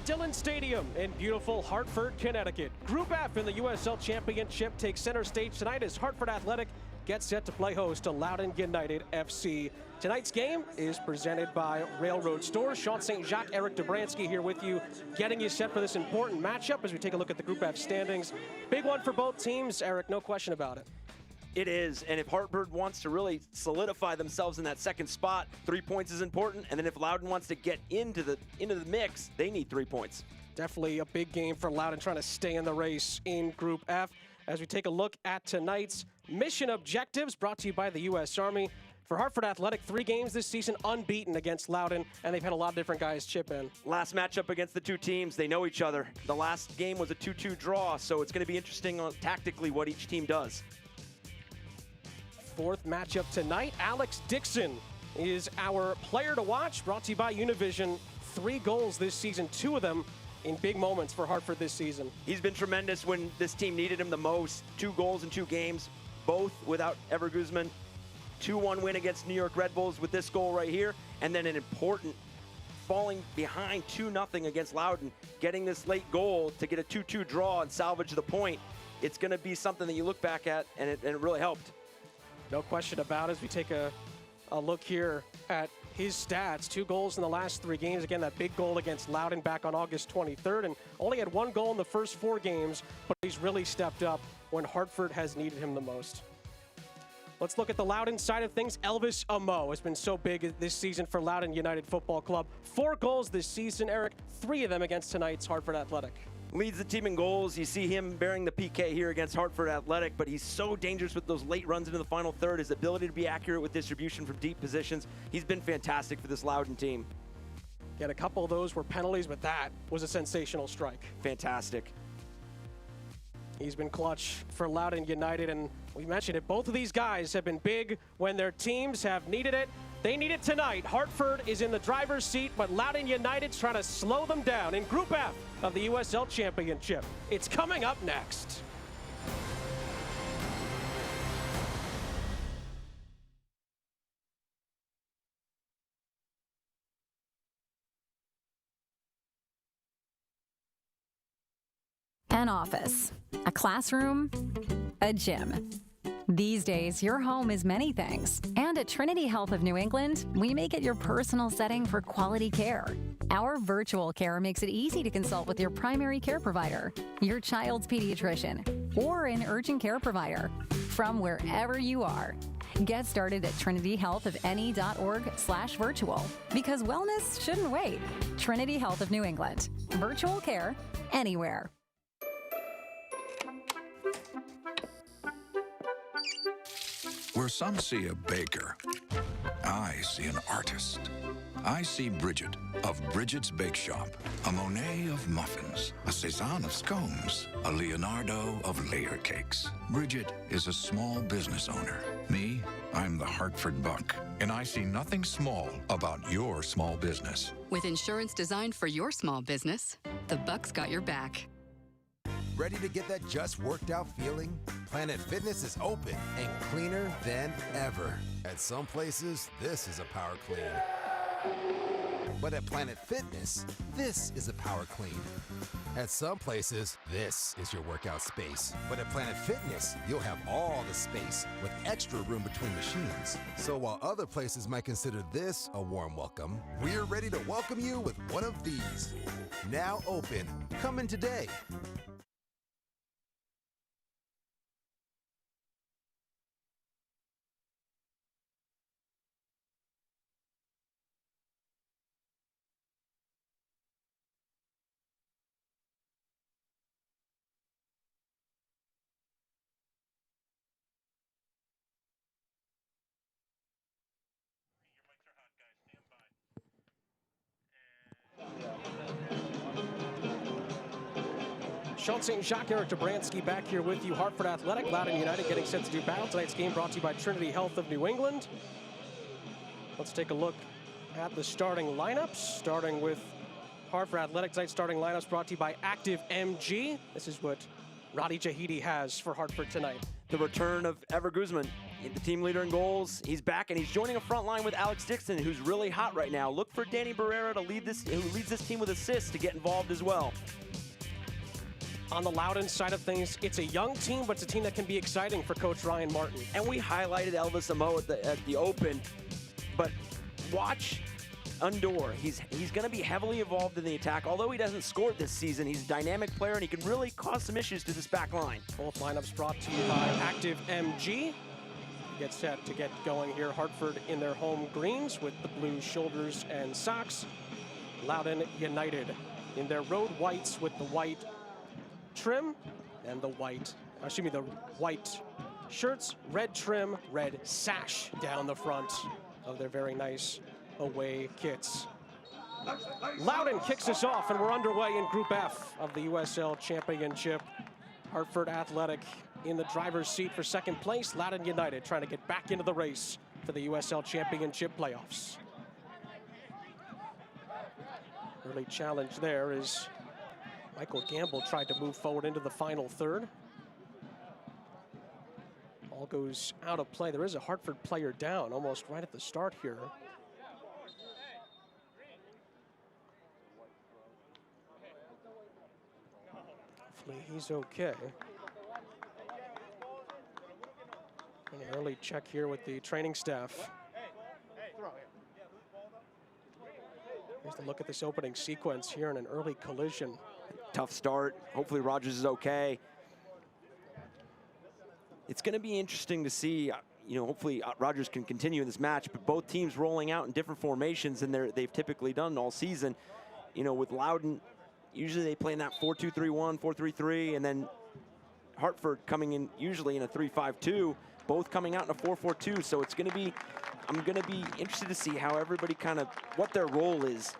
Dillon Stadium in beautiful Hartford, Connecticut. Group F in the USL Championship takes center stage tonight as Hartford Athletic gets set to play host to Loudoun United FC. Tonight's game is presented by Railroad Stores. Sean St. Jacques, Eric Dobransky here with you, getting you set for this important matchup as we take a look at the Group F standings. Big one for both teams, Eric, no question about it. It is, and if Hartford wants to really solidify themselves in that second spot, 3 points is important, and then if Loudoun wants to get into the mix, they need 3 points. Definitely a big game for Loudoun trying to stay in the race in Group F. As we take a look at tonight's mission objectives brought to you by the U.S. Army. For Hartford Athletic, 3 games this season unbeaten against Loudoun, and they've had a lot of different guys chip in. Last matchup against the two teams, they know each other. The last game was a 2-2 draw, so it's going to be interesting on tactically what each team does. Fourth matchup tonight, Alex Dixon is our player to watch, brought to you by Univision. 3 goals this season, 2 of them in big moments for Hartford this season. He's been tremendous when this team needed him the most. 2 goals in 2 games, both without Ever Guzman. 2-1 win against New York Red Bulls with this goal right here, and then an important falling behind 2-0 against Loudoun, getting this late goal to get a 2-2 draw and salvage the point. It's going to be something that you look back at, and it really helped. No question about it. As we take a look here at his stats, 2 goals in the last 3 games. Again, that big goal against Loudoun back on August 23rd, and only had 1 goal in the first 4 games, but he's really stepped up when Hartford has needed him the most. Let's look at the Loudoun side of things. Elvis Amo has been so big this season for Loudoun United Football Club. 4 goals this season, Eric, 3 of them against tonight's Hartford Athletic. Leads the team in goals. You see him bearing the PK here against Hartford Athletic, but he's so dangerous with those late runs into the final third. His ability to be accurate with distribution from deep positions. He's been fantastic for this Loudoun team. Again, a couple of those were penalties, but that was a sensational strike. Fantastic. He's been clutch for Loudoun United, and we mentioned it. Both of these guys have been big when their teams have needed it. They need it tonight. Hartford is in the driver's seat, but Loudoun United's trying to slow them down in Group F of the USL Championship. It's coming up next. An office, a classroom, a gym. These days, your home is many things. And at Trinity Health of New England, we make it your personal setting for quality care. Our virtual care makes it easy to consult with your primary care provider, your child's pediatrician, or an urgent care provider from wherever you are. Get started at trinityhealthofne.org/virtual because wellness shouldn't wait. Trinity Health of New England. Virtual care anywhere. Where some see a baker, I see an artist. I see Bridget of Bridget's Bake Shop, a Monet of muffins, a Cézanne of scones, a Leonardo of layer cakes. Bridget is a small business owner. Me, I'm the Hartford Buck, and I see nothing small about your small business. With insurance designed for your small business, the Buck's got your back. Ready to get that just worked out feeling? Planet Fitness is open and cleaner than ever. At some places, this is a power clean. But at Planet Fitness, this is a power clean. At some places, this is your workout space. But at Planet Fitness, you'll have all the space with extra room between machines. So while other places might consider this a warm welcome, we're ready to welcome you with one of these. Now open. Come in today. Sean St. Jacques, Eric Dobransky back here with you. Hartford Athletic, Loudoun United getting set to do battle. Tonight's game brought to you by Trinity Health of New England. Let's take a look at the starting lineups, starting with Hartford Athletic. Tonight's starting lineups brought to you by Active MG. This is what Roddy Jahidi has for Hartford tonight. The return of Ever Guzman. the team leader in goals. He's back, and he's joining a front line with Alex Dixon, who's really hot right now. Look for Danny Barrera to lead this, who leads this team with assists, to get involved as well. On the Loudoun side of things, it's a young team, but it's a team that can be exciting for Coach Ryan Martin. And we highlighted Elvis Amo at the Open, but watch Undor. He's going to be heavily involved in the attack. Although he doesn't score this season, he's a dynamic player, and he can really cause some issues to this back line. Both lineups brought to you by Active MG. Get set to get going here. Hartford in their home greens with the blue shoulders and socks. Loudoun United in their road whites with the white trim and the white shirts, red trim, red sash down the front of their very nice away kits. Loudoun kicks us off, and we're underway in Group F of the USL Championship. Hartford Athletic in the driver's seat for second place. Loudoun United trying to get back into the race for the USL Championship playoffs. Early challenge there is Michael Gamble tried to move forward into the final third. Ball goes out of play. There is a Hartford player down almost right at the start here. Hopefully he's okay. An early check here with the training staff. Here's the look at this opening sequence here in an early collision. Tough start. Hopefully Rogers is okay. It's going to be interesting to see. Hopefully Rogers can continue in this match, but both teams rolling out in different formations than they've typically done all season. With Loudoun, usually they play in that 4-2-3-1, 4-3-3, and then Hartford coming in usually in a 3-5-2, both coming out in a 4-4-2. So it's going to be, I'm going to be interested to see how everybody what their role is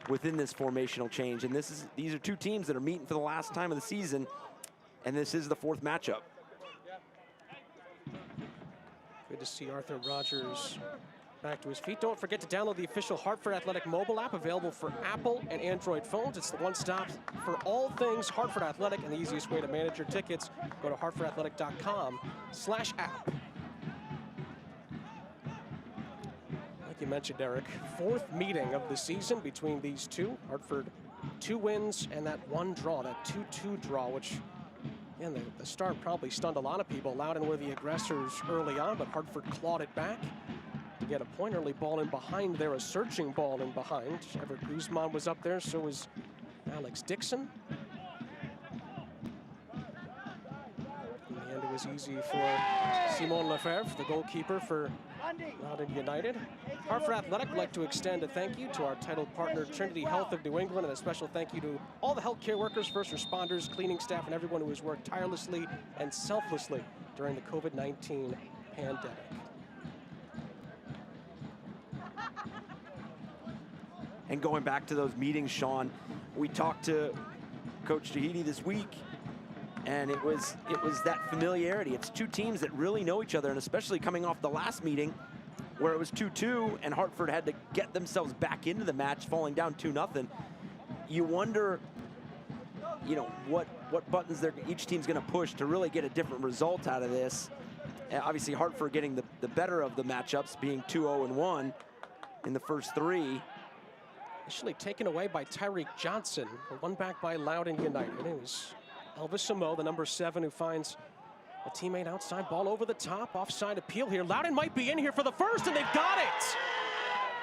within this formational change. And these are two teams that are meeting for the last time of the season, and this is the fourth matchup. Good to see Arthur Rogers back to his feet. Don't forget to download the official Hartford Athletic mobile app, available for Apple and Android phones. It's the one-stop for all things Hartford Athletic, and the easiest way to manage your tickets. Go to hartfordathletic.com/app. Like you mentioned, Eric, fourth meeting of the season between these two. Hartford 2 wins and that 1 draw, that 2-2 draw, which, again, the start probably stunned a lot of people. Loudoun were the aggressors early on, but Hartford clawed it back to get a point. Early ball in behind there, a searching ball in behind. Everett Guzman was up there, so was Alex Dixon. In the end, it was easy for Simon Lefebvre, the goalkeeper for Loudoun United. Hartford Athletic would like to extend a thank you to our title partner, Trinity Health of New England, and a special thank you to all the healthcare workers, first responders, cleaning staff, and everyone who has worked tirelessly and selflessly during the COVID-19 pandemic. And going back to those meetings, Sean, we talked to Coach Jahidi this week, and it was that familiarity. It's two teams that really know each other, and especially coming off the last meeting where it was 2-2 and Hartford had to get themselves back into the match, falling down 2-0. You wonder, what buttons each team's going to push to really get a different result out of this. Obviously, Hartford getting the better of the matchups, being 2-0-1 in the first 3. Initially taken away by Tyreek Johnson, won back by Loudoun United. It was Elvis Amo, the number 7, who finds a teammate outside. Ball over the top, offside appeal here. Loudoun might be in here for the first, and they've got it.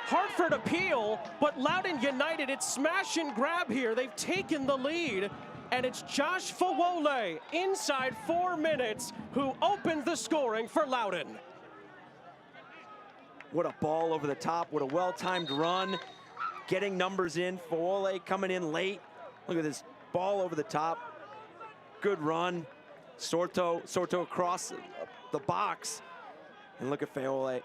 Hartford appeal, but Loudoun United, it's smash and grab here. They've taken the lead, and it's Josh Fawole inside 4 minutes who opened the scoring for Loudoun. What a ball over the top, what a well-timed run. Getting numbers in, Fawole coming in late. Look at this ball over the top. Good run. Sorto across the box. And look at Fawole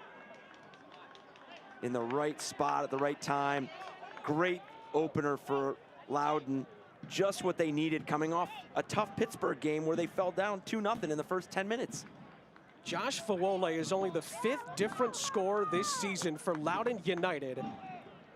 in the right spot at the right time. Great opener for Loudoun. Just what they needed coming off a tough Pittsburgh game where they fell down 2-0 in the first 10 minutes. Josh Fawole is only the 5th different scorer this season for Loudoun United.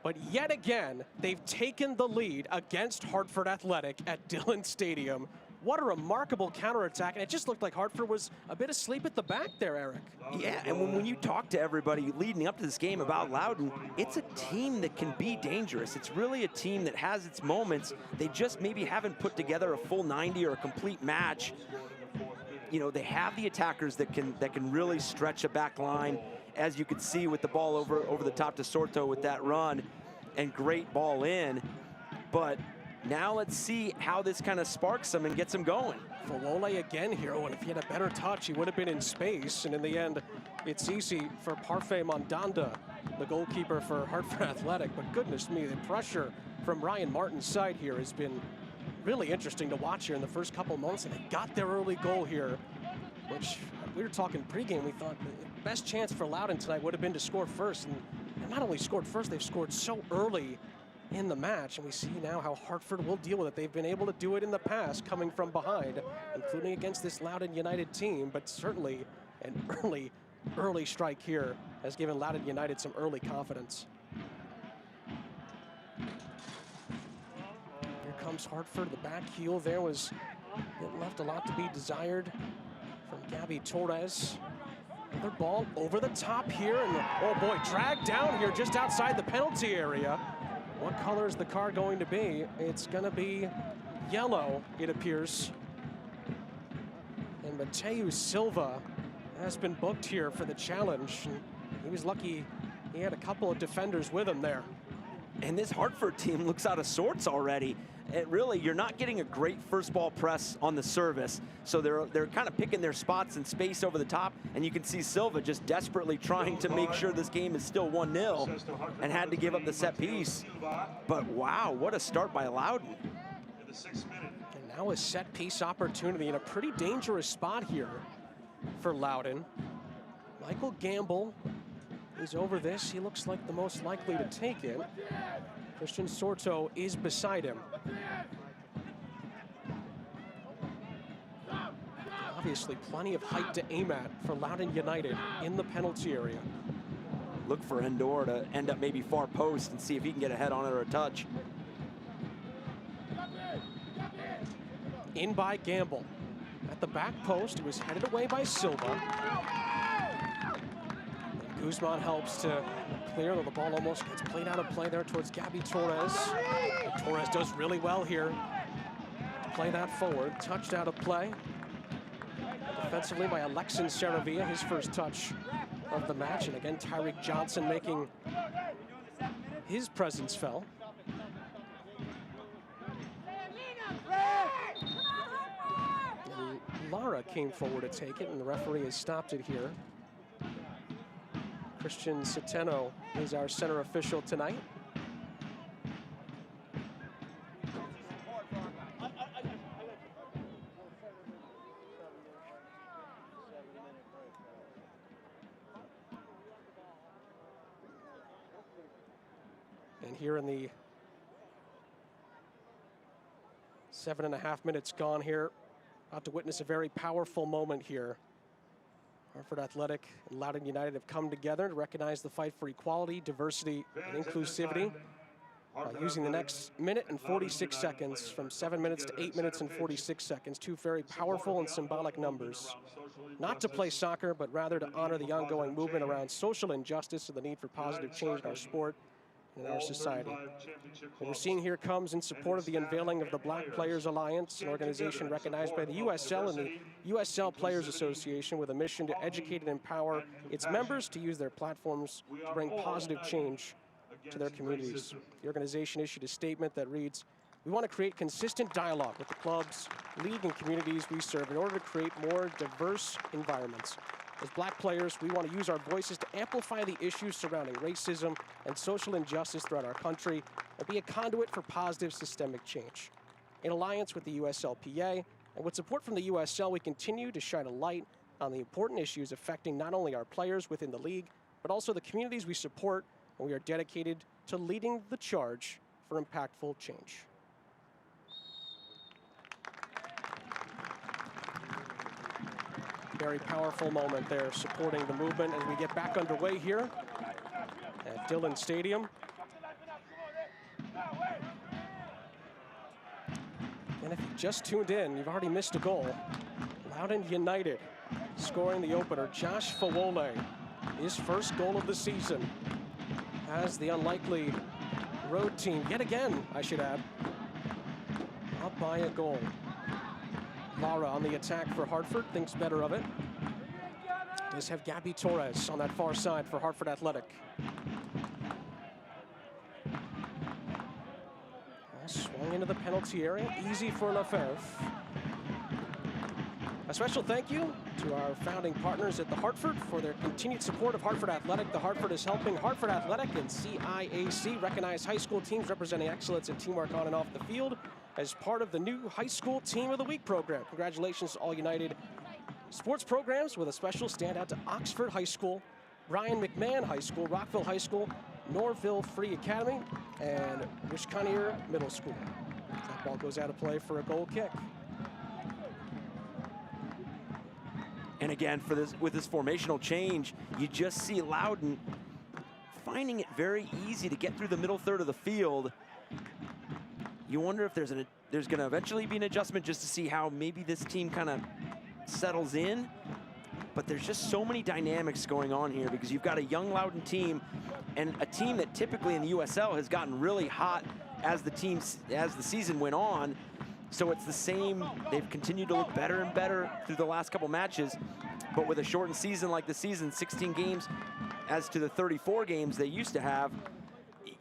But yet again, they've taken the lead against Hartford Athletic at Dillon Stadium. what a remarkable counterattack. And it just looked like Hartford was a bit asleep at the back there, Eric. Yeah, and when you talk to everybody leading up to this game about Loudoun, it's a team that can be dangerous. It's really a team that has its moments. They just maybe haven't put together a full 90 or a complete match. You know, they have the attackers that can really stretch a back line, as you could see with the ball over the top to Sorto with that run, and great ball in. But now let's see how this kind of sparks them and gets them going. Folole again here, and if he had a better touch, he would have been in space. And in the end, it's easy for Parfait Mandanda, the goalkeeper for Hartford Athletic. But goodness me, the pressure from Ryan Martin's side here has been really interesting to watch here in the first couple months. And they got their early goal here, which we were talking pregame. We thought the best chance for Loudoun tonight would have been to score first. And not only scored first, they've scored so early in the match, and we see now how Hartford will deal with it. They've been able to do it in the past, coming from behind, including against this Loudoun United team, but certainly an early strike here has given Loudoun United some early confidence. Here comes Hartford. The back heel there it left a lot to be desired from Gabby Torres. Another ball over the top here, and oh boy, dragged down here just outside the penalty area. What color is the car going to be? It's going to be yellow, it appears. And Mateus Silva has been booked here for the challenge. And he was lucky he had a couple of defenders with him there. And this Hartford team looks out of sorts already. Really, you're not getting a great first ball press on the service, so they're kind of picking their spots in space over the top, and you can see Silva just desperately trying to make sure this game is still 1-0 and had to give up the set piece. But wow, what a start by Loudoun. And now a set piece opportunity in a pretty dangerous spot here for Loudoun. Michael Gamble is over this. He looks like the most likely to take it. Christian Sorto is beside him. Obviously, plenty of height to aim at for Loudoun United in the penalty area. Look for Endor to end up maybe far post and see if he can get a head on it or a touch. In by Gamble. At the back post, it was headed away by Silva. Guzman helps to clear, though the ball almost gets played out of play there towards Gabby Torres. Torres does really well here to play that forward. Touched out of play. Defensively by Alexin Saravia, his first touch of the match. And again, Tyreek Johnson making his presence felt. And Lara came forward to take it, and the referee has stopped it here. Christian Centeno is our center official tonight. And here in the 7.5 minutes gone here, about to witness a very powerful moment here. Hartford Athletic and Loudoun United have come together to recognize the fight for equality, diversity, and inclusivity by using the next minute and 46 seconds from 7 minutes to 8 minutes and 46 seconds. Two very powerful and symbolic numbers. Not to play soccer, but rather to honor the ongoing movement around social injustice and the need for positive change in our sport and in our society. What we're seeing here comes in support of the unveiling of the Black Players Alliance, an organization recognized by the USL and the USL Players Association with a mission to educate and empower its members to use their platforms to bring positive change to their communities. The organization issued a statement that reads, "We want to create consistent dialogue with the clubs, league, and communities we serve in order to create more diverse environments. As Black players, we want to use our voices to amplify the issues surrounding racism and social injustice throughout our country and be a conduit for positive systemic change. In alliance with the USLPA and with support from the USL, we continue to shine a light on the important issues affecting not only our players within the league, but also the communities we support, and we are dedicated to leading the charge for impactful change." Very powerful moment there, supporting the movement as we get back underway here at Dillon Stadium. And if you just tuned in, you've already missed a goal. Loudoun United scoring the opener. Josh Fawole, his first goal of the season, as the unlikely road team, yet again, I should add, up by a goal. Lara on the attack for Hartford, thinks better of it. Does have Gabby Torres on that far side for Hartford Athletic. Swung into the penalty area, easy for Lefebvre. A special thank you to our founding partners at the Hartford for their continued support of Hartford Athletic. The Hartford is helping Hartford Athletic and CIAC recognize high school teams representing excellence and teamwork on and off the field as part of the new High School Team of the Week program. Congratulations to all United sports programs, with a special stand out to Oxford High School, Brian McMahon High School, Rockville High School, Norville Free Academy, and Wishkanier Middle School. That ball goes out of play for a goal kick. And again, for this, with this formational change, you just see Loudoun finding it very easy to get through the middle third of the field. You wonder if there's going to eventually be an adjustment just to see how maybe this team kind of settles in. But there's just so many dynamics going on here, because you've got a young Loudoun team and a team that typically in the USL has gotten really hot as the season went on. So it's the same, they've continued to look better and better through the last couple matches, but with a shortened season like the season, 16 games as to the 34 games they used to have,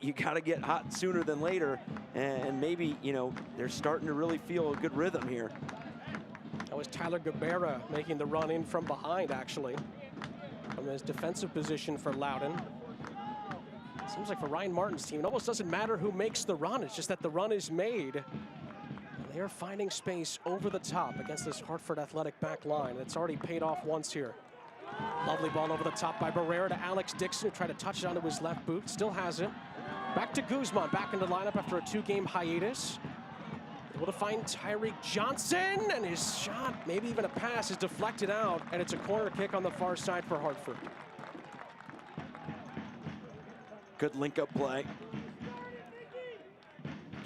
you gotta get hot sooner than later, and maybe, you know, they're starting to really feel a good rhythm here. That was Tyler Gabera making the run in from behind, actually, from his defensive position for Loudoun. Seems like for Ryan Martin's team, it almost doesn't matter who makes the run, it's just that the run is made. They're finding space over the top against this Hartford Athletic back line. It's already paid off once here. Lovely ball over the top by Barrera to Alex Dixon, who tried to touch it onto his left boot. Still has it. Back to Guzman, back into the lineup after a 2-game hiatus. Able to find Tyreek Johnson, and his shot, maybe even a pass, is deflected out, and it's a corner kick on the far side for Hartford. Good link-up play.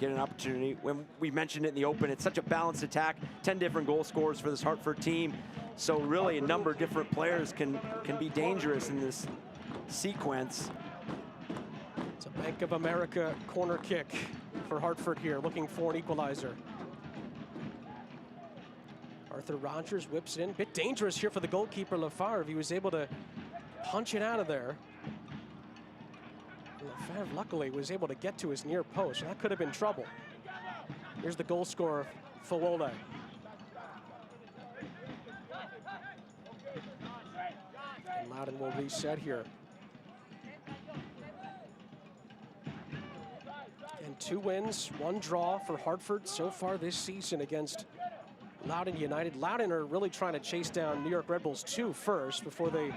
Get an opportunity. When we mentioned it in the open, it's such a balanced attack, 10 different goal scorers for this Hartford team. So really a number of different players can be dangerous in this sequence. It's a Bank of America corner kick for Hartford here, looking for an equalizer. Arthur Rogers whips it in. Bit dangerous here for the goalkeeper, Lefebvre. He was able to punch it out of there. Lefebvre, luckily, was able to get to his near post, and that could have been trouble. Here's the goal scorer, Fawole. And Loudoun will reset here. And 2 wins, 1 draw for Hartford so far this season against Loudoun United. Loudoun are really trying to chase down New York Red Bulls 2 first before they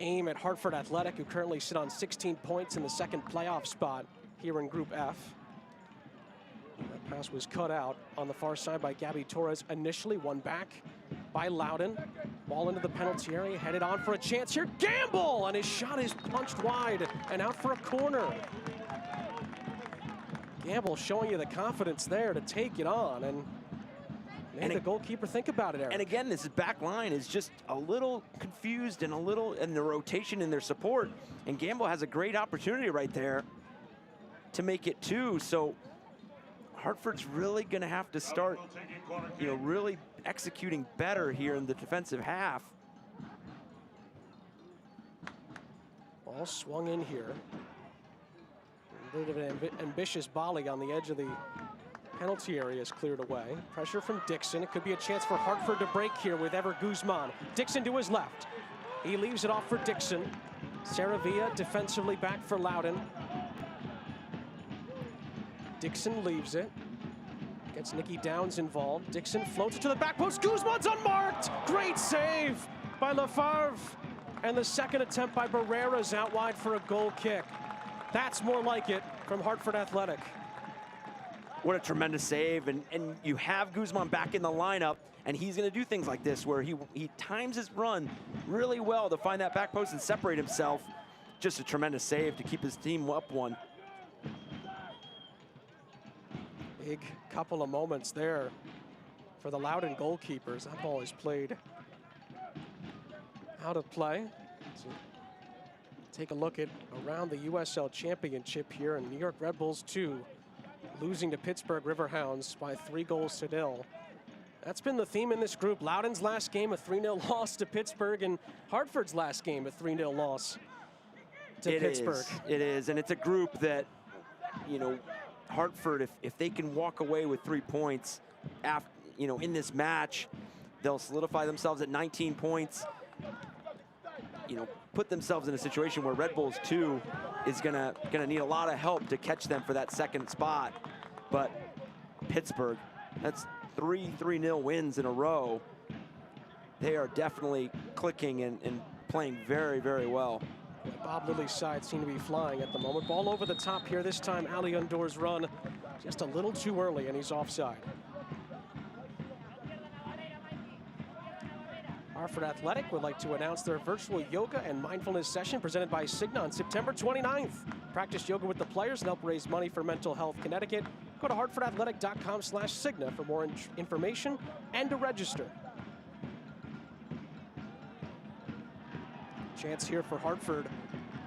aim at Hartford Athletic, who currently sit on 16 points in the second playoff spot here in Group F. That pass was cut out on the far side by Gabby Torres, initially won back by Loudoun. Ball into the penalty area, headed on for a chance here. Gamble! And his shot is punched wide and out for a corner. Gamble showing you the confidence there to take it on, and made the goalkeeper think about it, Eric. And again, this back line is just a little confused and the rotation in their support. And Gamble has a great opportunity right there to make it 2. So Hartford's really going to have to start, you know, really executing better here in the defensive half. Ball swung in here. A bit of an ambitious volley on the edge of the penalty area is cleared away. Pressure from Dixon. It could be a chance for Hartford to break here with Ever Guzman. Dixon to his left. He leaves it off for Dixon. Saravia defensively back for Loudoun. Dixon leaves it. Gets Nicky Downs involved. Dixon floats it to the back post. Guzman's unmarked. Great save by Lefebvre. And the second attempt by Barrera is out wide for a goal kick. That's more like it from Hartford Athletic. What a tremendous save, and you have Guzman back in the lineup, and he's going to do things like this where he times his run really well to find that back post and separate himself. Just a tremendous save to keep his team up 1. Big couple of moments there for the Loudoun goalkeepers. That ball is played out of play. So take a look at around the USL Championship here, and New York Red Bulls 2 losing to Pittsburgh Riverhounds by 3-0. That's been the theme in this group. Loudoun's last game, a 3-0 loss to Pittsburgh, and Hartford's last game, a 3-0 loss to Pittsburgh. It is, and it's a group that, you know, Hartford, if they can walk away with 3 points after, you know, in this match, they'll solidify themselves at 19 points. You know, put themselves in a situation where Red Bulls 2 is gonna need a lot of help to catch them for that second spot. But Pittsburgh, that's 3 3-0 wins in a row. They are definitely clicking and playing very, very well. Bob Lilly's side seem to be flying at the moment. Ball over the top here. This time, Ali Undoor's run just a little too early, and he's offside. Hartford Athletic would like to announce their virtual yoga and mindfulness session presented by Cigna on September 29th. Practice yoga with the players and help raise money for Mental Health Connecticut. Go to hartfordathletic.com/Cigna for more information and to register. Chance here for Hartford.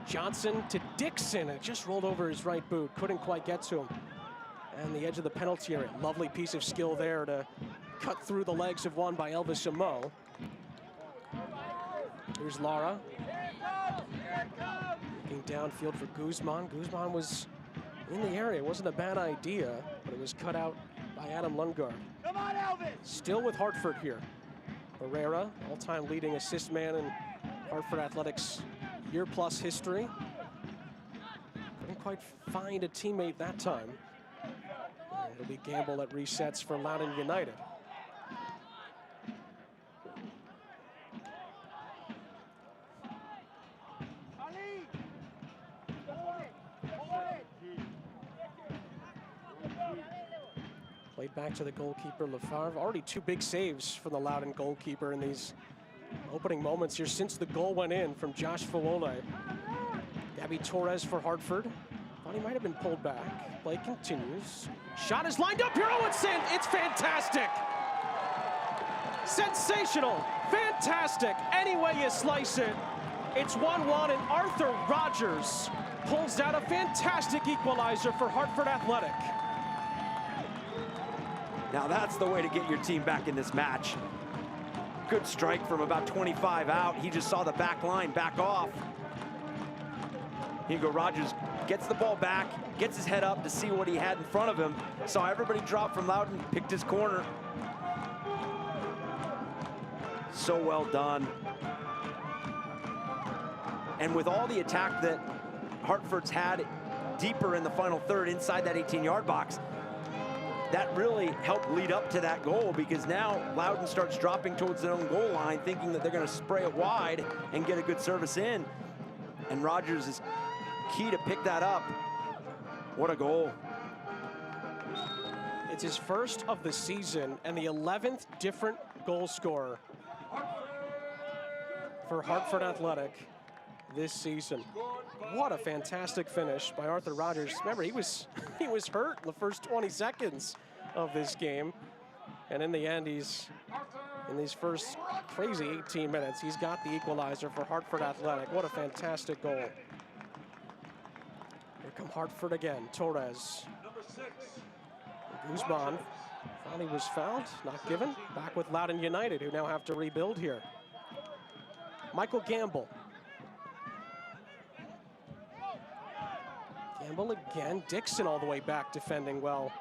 Johnson to Dixon. It just rolled over his right boot. Couldn't quite get to him. And the edge of the penalty area. Lovely piece of skill there to cut through the legs of one by Elvis Amo. Here's Lara. Looking downfield for Guzman. Guzman was in the area. It wasn't a bad idea, but it was cut out by Adam Lundgaard. Come on, Elvis! Still with Hartford here. Barrera, all-time leading assist man in Hartford Athletics' year-plus history. Couldn't quite find a teammate that time. And it'll be Gamble at resets for Loudoun United. Played back to the goalkeeper, Lefebvre. Already 2 big saves from the Loudoun goalkeeper in these opening moments here since the goal went in from Josh Fawole. Gabby Torres for Hartford. Thought he might have been pulled back. Play continues. Shot is lined up here. Oh, it's fantastic. Sensational. Fantastic. Any way you slice it. It's 1-1, and Arthur Rogers pulls out a fantastic equalizer for Hartford Athletic. Now that's the way to get your team back in this match. Good strike from about 25 out. He just saw the back line back off. Hugo Rogers gets the ball back, gets his head up to see what he had in front of him. Saw everybody drop from Loudoun, picked his corner. So well done. And with all the attack that Hartford's had deeper in the final third inside that 18-yard box, that really helped lead up to that goal, because now Loudoun starts dropping towards their own goal line, thinking that they're going to spray it wide and get a good service in. And Rogers is key to pick that up. What a goal. It's his first of the season and the 11th different goal scorer for Hartford Athletic this season. What a fantastic finish by Arthur Rogers. Remember, he was hurt in the first 20 seconds of this game. And in the end, he's in these first crazy 18 minutes, he's got the equalizer for Hartford Athletic. What a fantastic goal. Here come Hartford again. Torres. Guzman. Thought he was fouled, not given. Back with Loudoun United, who now have to rebuild here. Michael Gamble. Gamble again. Dixon all the way back, defending well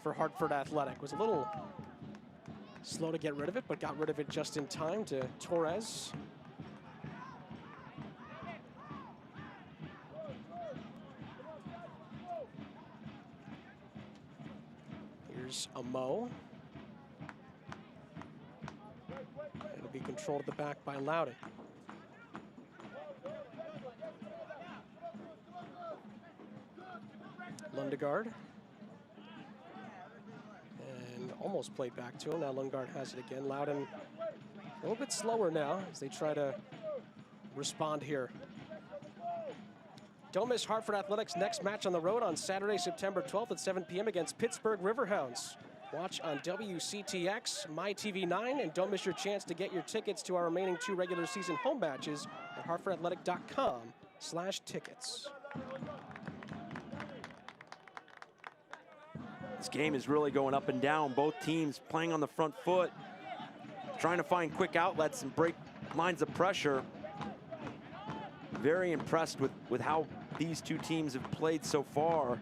for Hartford Athletic. Was a little slow to get rid of it, but got rid of it just in time to Torres. Here's Amo. It'll be controlled at the back by Loudoun. Lundgaard. And almost played back to him. Now Lundgaard has it again. Loudoun a little bit slower now as they try to respond here. Don't miss Hartford Athletics' next match on the road on Saturday, September 12th at 7 p.m. against Pittsburgh Riverhounds. Watch on WCTX, MyTV9, and don't miss your chance to get your tickets to our remaining 2 regular season home matches at hartfordathletic.com/tickets. This game is really going up and down. Both teams playing on the front foot, trying to find quick outlets and break lines of pressure. Very impressed with how these two teams have played so far.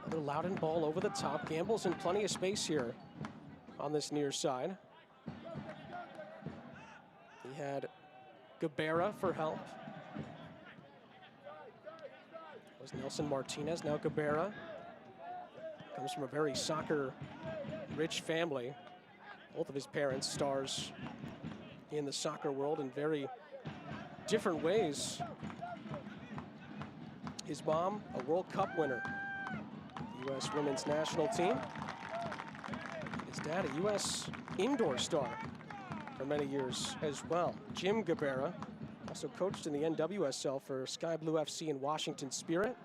Another Loudoun ball over the top. Gamble's in plenty of space here on this near side. He had Gabera for help. It was Nelson Martinez, now Gabera. Comes from a very soccer-rich family. Both of his parents stars in the soccer world in very different ways. His mom, a World Cup winner, U.S. women's national team. His dad, a U.S. indoor star for many years as well. Jim Gabera also coached in the NWSL for Sky Blue FC in Washington Spirit.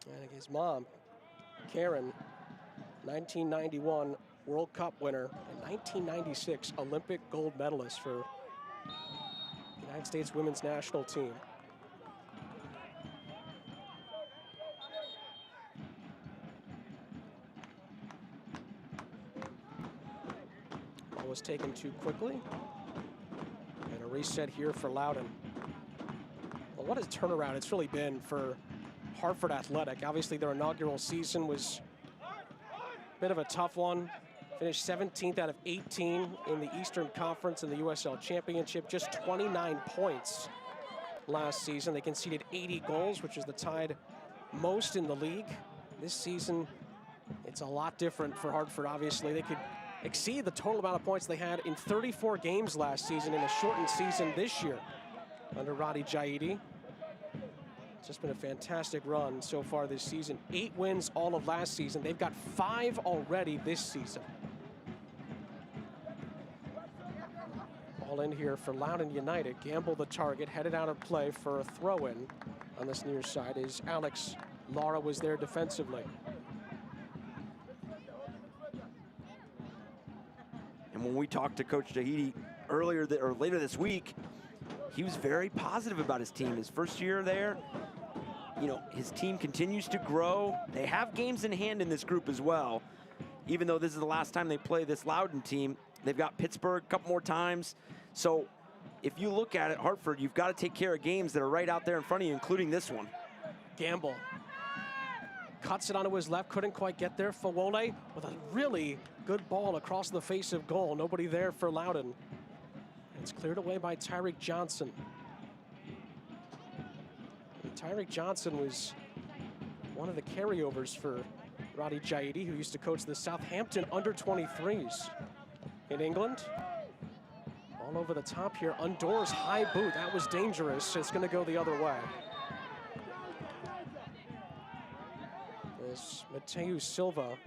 And his mom, Karen, 1991 World Cup winner and 1996 Olympic gold medalist for the United States women's national team. Ball was taken too quickly. And a reset here for Loudoun. Well, what a turnaround it's really been for Hartford Athletic. Obviously, their inaugural season was a bit of a tough one. Finished 17th out of 18 in the Eastern Conference in the USL Championship. Just 29 points last season. They conceded 80 goals, which is the tied most in the league. This season, it's a lot different for Hartford, obviously. They could exceed the total amount of points they had in 34 games last season in a shortened season this year under Roddy Jaidi. It's just been a fantastic run so far this season. 8 wins all of last season. They've got 5 already this season. All in here for Loudoun United. Gamble the target, headed out of play for a throw-in on this near side is Alex Lara was there defensively. And when we talked to Coach Jaidi later this week, he was very positive about his team. His first year there, you know, his team continues to grow. They have games in hand in this group as well. Even though this is the last time they play this Loudoun team, they've got Pittsburgh a couple more times. So if you look at it, Hartford, you've got to take care of games that are right out there in front of you, including this one. Gamble Cuts it onto his left, couldn't quite get there. Fawole with a really good ball across the face of goal. Nobody there for Loudoun. It's cleared away by Tyreek Johnson. And Tyreek Johnson was one of the carryovers for Roddy Jaidi, who used to coach the Southampton under-23s in England. All over the top here. Undor's high boot. That was dangerous. It's going to go the other way. This Mateu Silva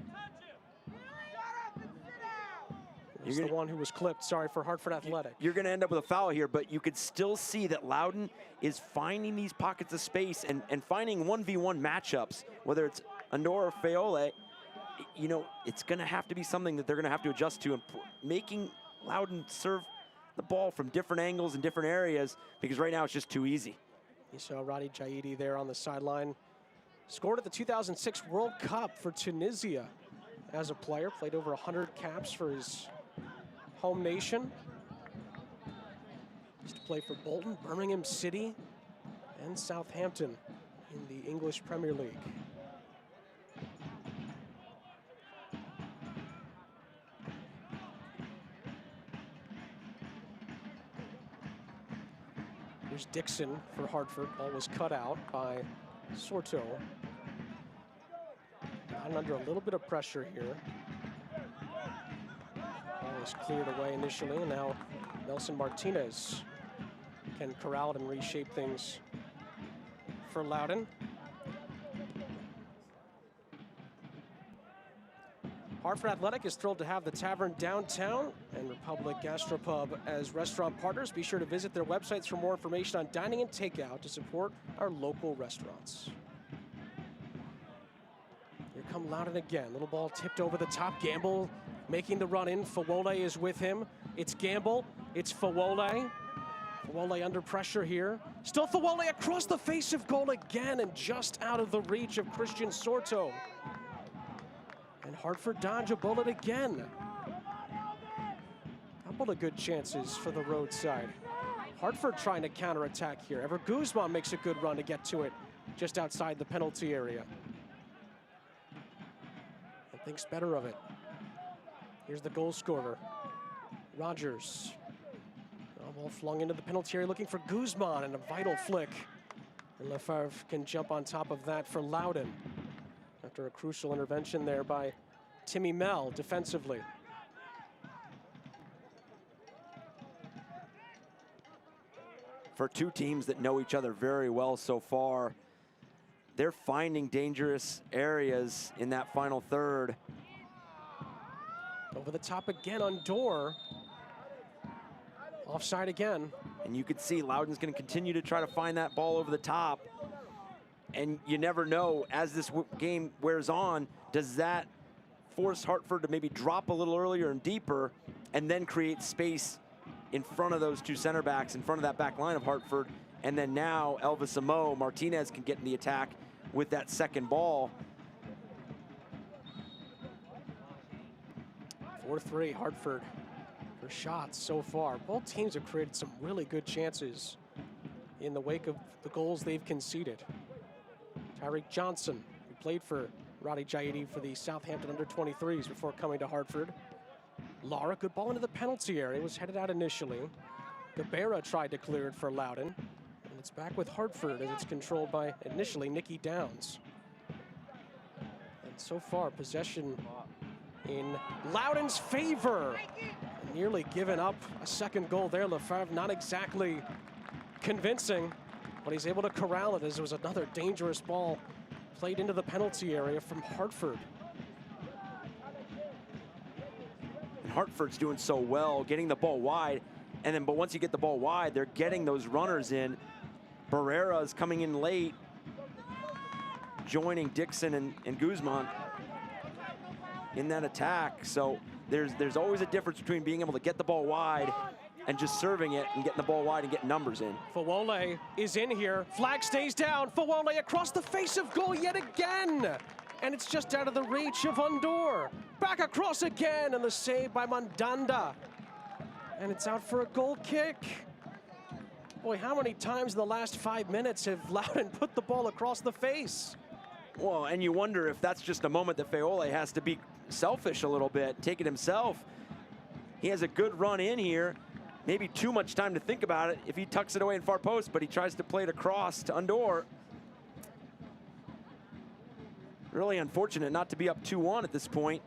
is the one who was clipped. Sorry, for Hartford Athletic. You're going to end up with a foul here, but you could still see that Loudoun is finding these pockets of space and finding 1v1 matchups, whether it's Undor or Fayole. You know, it's going to have to be something that they're going to have to adjust to, and making Loudoun serve the ball from different angles and different areas, because right now it's just too easy. You saw Roddy Jaidi there on the sideline. Scored at the 2006 World Cup for Tunisia as a player. Played over 100 caps for his home nation. Used to play for Bolton, Birmingham City, and Southampton in the English Premier League. Here's Dixon for Hartford. Ball was cut out by Sorto. Gotten under a little bit of pressure here. Ball was cleared away initially, and now Nelson Martinez can corral it and reshape things for Loudoun. Hartford Athletic is thrilled to have the Tavern downtown and Republic Gastropub as restaurant partners. Be sure to visit their websites for more information on dining and takeout to support our local restaurants. Here come Loudoun again. Little ball tipped over the top. Gamble making the run in. Fawole is with him. It's Gamble. It's Fawole. Fawole under pressure here. Still Fawole across the face of goal again and just out of the reach of Christian Sorto. And Hartford dodge a bullet again. Couple of good chances for the roadside. Hartford trying to counterattack here. Ever Guzman makes a good run to get to it just outside the penalty area. And thinks better of it. Here's the goal scorer, Rogers. Ball flung into the penalty area looking for Guzman and a vital flick. And Lefebvre can jump on top of that for Loudoun after a crucial intervention there by Timmy Mell defensively. For two teams that know each other very well so far, they're finding dangerous areas in that final third. Over the top again on Dorr. Offside again. And you could see Loudoun's going to continue to try to find that ball over the top. And you never know, as this game wears on, does that force Hartford to maybe drop a little earlier and deeper and then create space in front of those two center backs, in front of that back line of Hartford. And then now Elvis Amo Martinez can get in the attack with that second ball. 4-3 Hartford. For shots so far. Both teams have created some really good chances in the wake of the goals they've conceded. Tyreek Johnson, who played for Roddy Jaidi for the Southampton under-23s before coming to Hartford. Lara, good ball into the penalty area, was headed out initially. Gabera tried to clear it for Loudoun. And it's back with Hartford as it's controlled by, initially, Nicky Downs. And so far, possession in Loudoun's favor. Nearly given up a second goal there. Lefebvre not exactly convincing, but he's able to corral it as it was another dangerous ball played into the penalty area from Hartford. And Hartford's doing so well, getting the ball wide, and then, but once you get the ball wide, they're getting those runners in. Barrera is coming in late, joining Dixon and Guzman in that attack. So there's always a difference between being able to get the ball wide and just serving it and getting the ball wide and getting numbers in. Fawole is in here. Flag stays down. Fawole across the face of goal yet again. And it's just out of the reach of Undor. Back across again, and the save by Mandanda. And it's out for a goal kick. Boy, how many times in the last 5 minutes have Loudoun put the ball across the face? Well, and you wonder if that's just a moment that Fawole has to be selfish a little bit, take it himself. He has a good run in here. Maybe too much time to think about it if he tucks it away in far post, but he tries to play it across to Undor. Really unfortunate not to be up 2-1 at this point.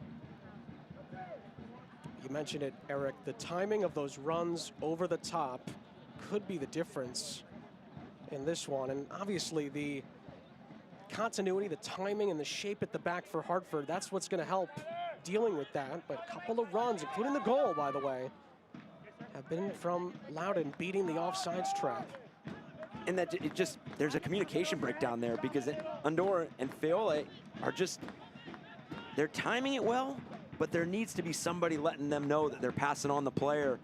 You mentioned it, Eric. The timing of those runs over the top could be the difference in this one. And obviously the continuity, the timing, and the shape at the back for Hartford, that's what's going to help dealing with that. But a couple of runs, including the goal, by the way, have been from Loudoun beating the offsides trap. And that it just, there's a communication breakdown there because Undor and Fawole are just, they're timing it well, but there needs to be somebody letting them know that they're passing on the player.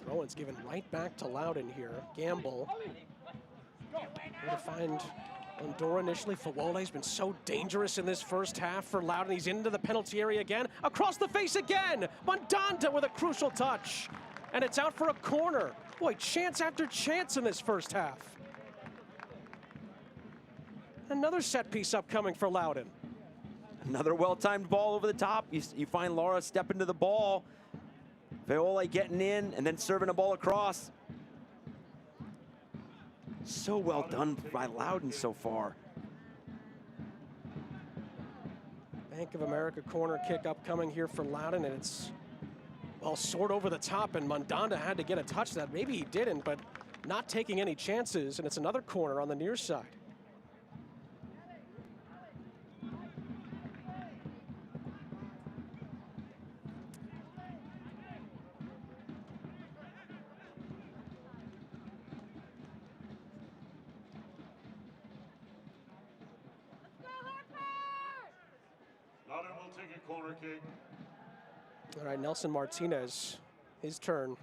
Throw-in's given right back to Loudoun here. Gamble. Trying to find Undor initially. Fawole's been so dangerous in this first half for Loudoun. He's into the penalty area again. Across the face again. Mandanda with a crucial touch. And it's out for a corner. Boy, chance after chance in this first half. Another set piece upcoming for Loudoun. Another well-timed ball over the top. You find Lara step into the ball. Fawole getting in and then serving a ball across. So well done by Loudoun so far. Bank of America corner kick upcoming here for Loudoun, and it's, well, soared over the top, and Mandanda had to get a touch that. Maybe he didn't, but not taking any chances, and it's another corner on the near side. take a corner kick. All right, Nelson Martinez, his turn.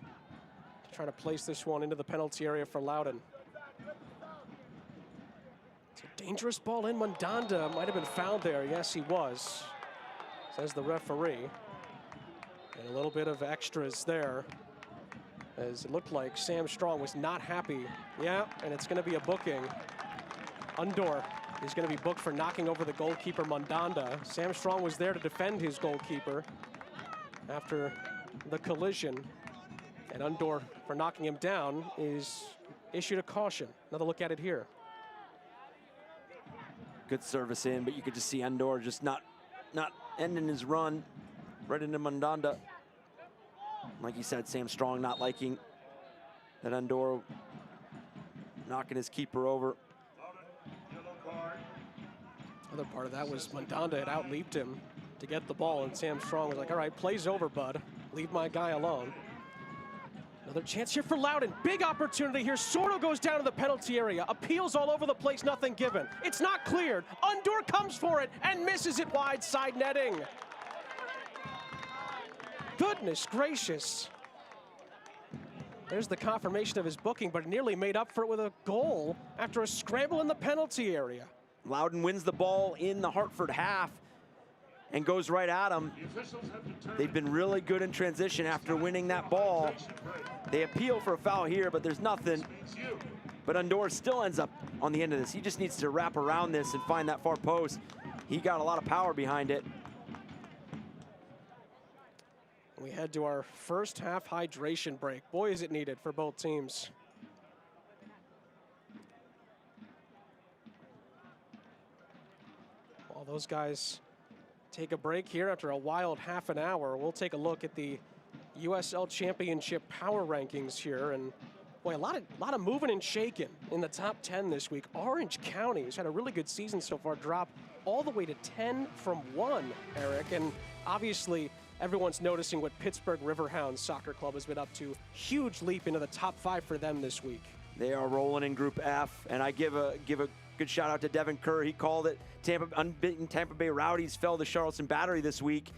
Trying to place this one into the penalty area for Loudoun. It's a dangerous ball in. Mandanda might have been fouled there. Yes, he was, says the referee. And a little bit of extras there, as it looked like Sam Strong was not happy. Yeah, and it's going to be a booking. Undor is going to be booked for knocking over the goalkeeper Mandanda. Sam Strong was there to defend his goalkeeper after the collision. And Undor, for knocking him down, is issued a caution. Another look at it here. Good service in, but you could just see Undor just not ending his run right into Mandanda. Like you said, Sam Strong not liking that Undor knocking his keeper over. Other part of that was Mandanda had out-leaped him to get the ball, and Sam Strong was like, all right, play's over, bud. Leave my guy alone. Another chance here for Loudoun. Big opportunity here. Sordo goes down to the penalty area. Appeals all over the place, nothing given. It's not cleared. Undor comes for it and misses it wide side netting. Goodness gracious. There's the confirmation of his booking, but nearly made up for it with a goal after a scramble in the penalty area. Loudoun wins the ball in the Hartford half and goes right at him. They've been really good in transition after winning that ball. They appeal for a foul here, but there's nothing. But Undor still ends up on the end of this. He just needs to wrap around this and find that far post. He got a lot of power behind it. We head to our first half hydration break. Boy, is it needed for both teams. While those guys take a break here after a wild half an hour, we'll take a look at the USL Championship power rankings here. And boy, a lot of moving and shaking in the top 10 this week. Orange County has had a really good season so far, dropped all the way to 10 from 1, Eric. And obviously, everyone's noticing what Pittsburgh Riverhounds Soccer Club has been up to. Huge leap into the top 5 for them this week. They are rolling in Group F, and I give a good shout out to Devin Kerr. He called it. Unbeaten Tampa Bay Rowdies fell to Charleston Battery this week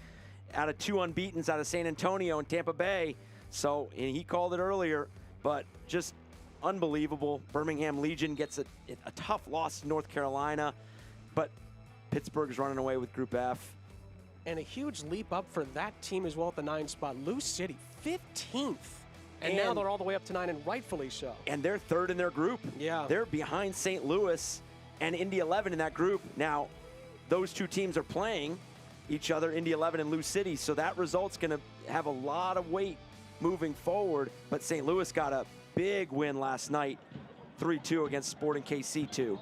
out of 2 unbeatens out of San Antonio and Tampa Bay. So, and he called it earlier, but just unbelievable. Birmingham Legion gets a tough loss to North Carolina, but Pittsburgh's running away with Group F. And a huge leap up for that team as well at the 9 spot. Lou City, 15th. And now they're all the way up to 9, and rightfully so. And they're 3rd in their group. Yeah. They're behind St. Louis and Indy 11 in that group. Now, those two teams are playing each other, Indy 11 and Lou City, so that result's going to have a lot of weight moving forward. But St. Louis got a big win last night, 3-2 against Sporting KC 2.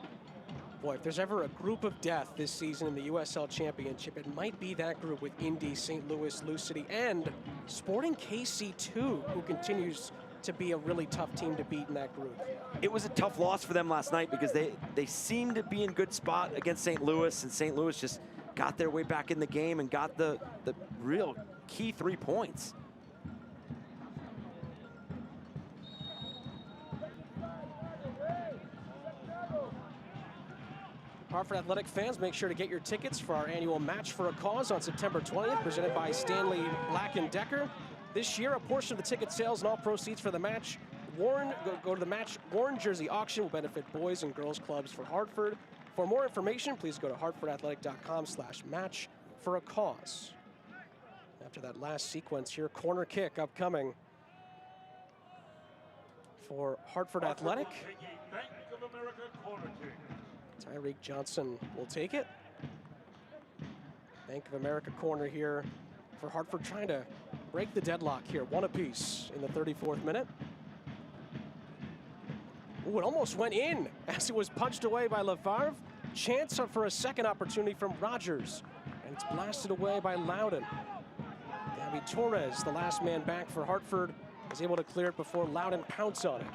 Boy, if there's ever a group of death this season in the USL Championship, it might be that group with Indy, St. Louis, Lou City, and Sporting KC 2, who continues to be a really tough team to beat in that group. It was a tough loss for them last night because they seemed to be in good spot against St. Louis, and St. Louis just got their way back in the game and got the real key 3 points. Hartford Athletic fans, make sure to get your tickets for our annual Match for a Cause on September 20th, presented by Stanley Black & Decker. This year, a portion of the ticket sales and all proceeds for the match go to the match worn jersey auction will benefit boys and girls clubs for Hartford. For more information, please go to hartfordathletic.com/match-for-a-cause. After that last sequence here, corner kick upcoming for Hartford Athletic. Bank of America corner kick. Tyreek Johnson will take it. Bank of America corner here for Hartford, trying to break the deadlock here. 1 apiece in the 34th minute. Ooh, it almost went in as it was punched away by LaFarve. Chance for a second opportunity from Rogers. And it's blasted away by Loudoun. Gabby Torres, the last man back for Hartford, is able to clear it before Loudoun pounce on it.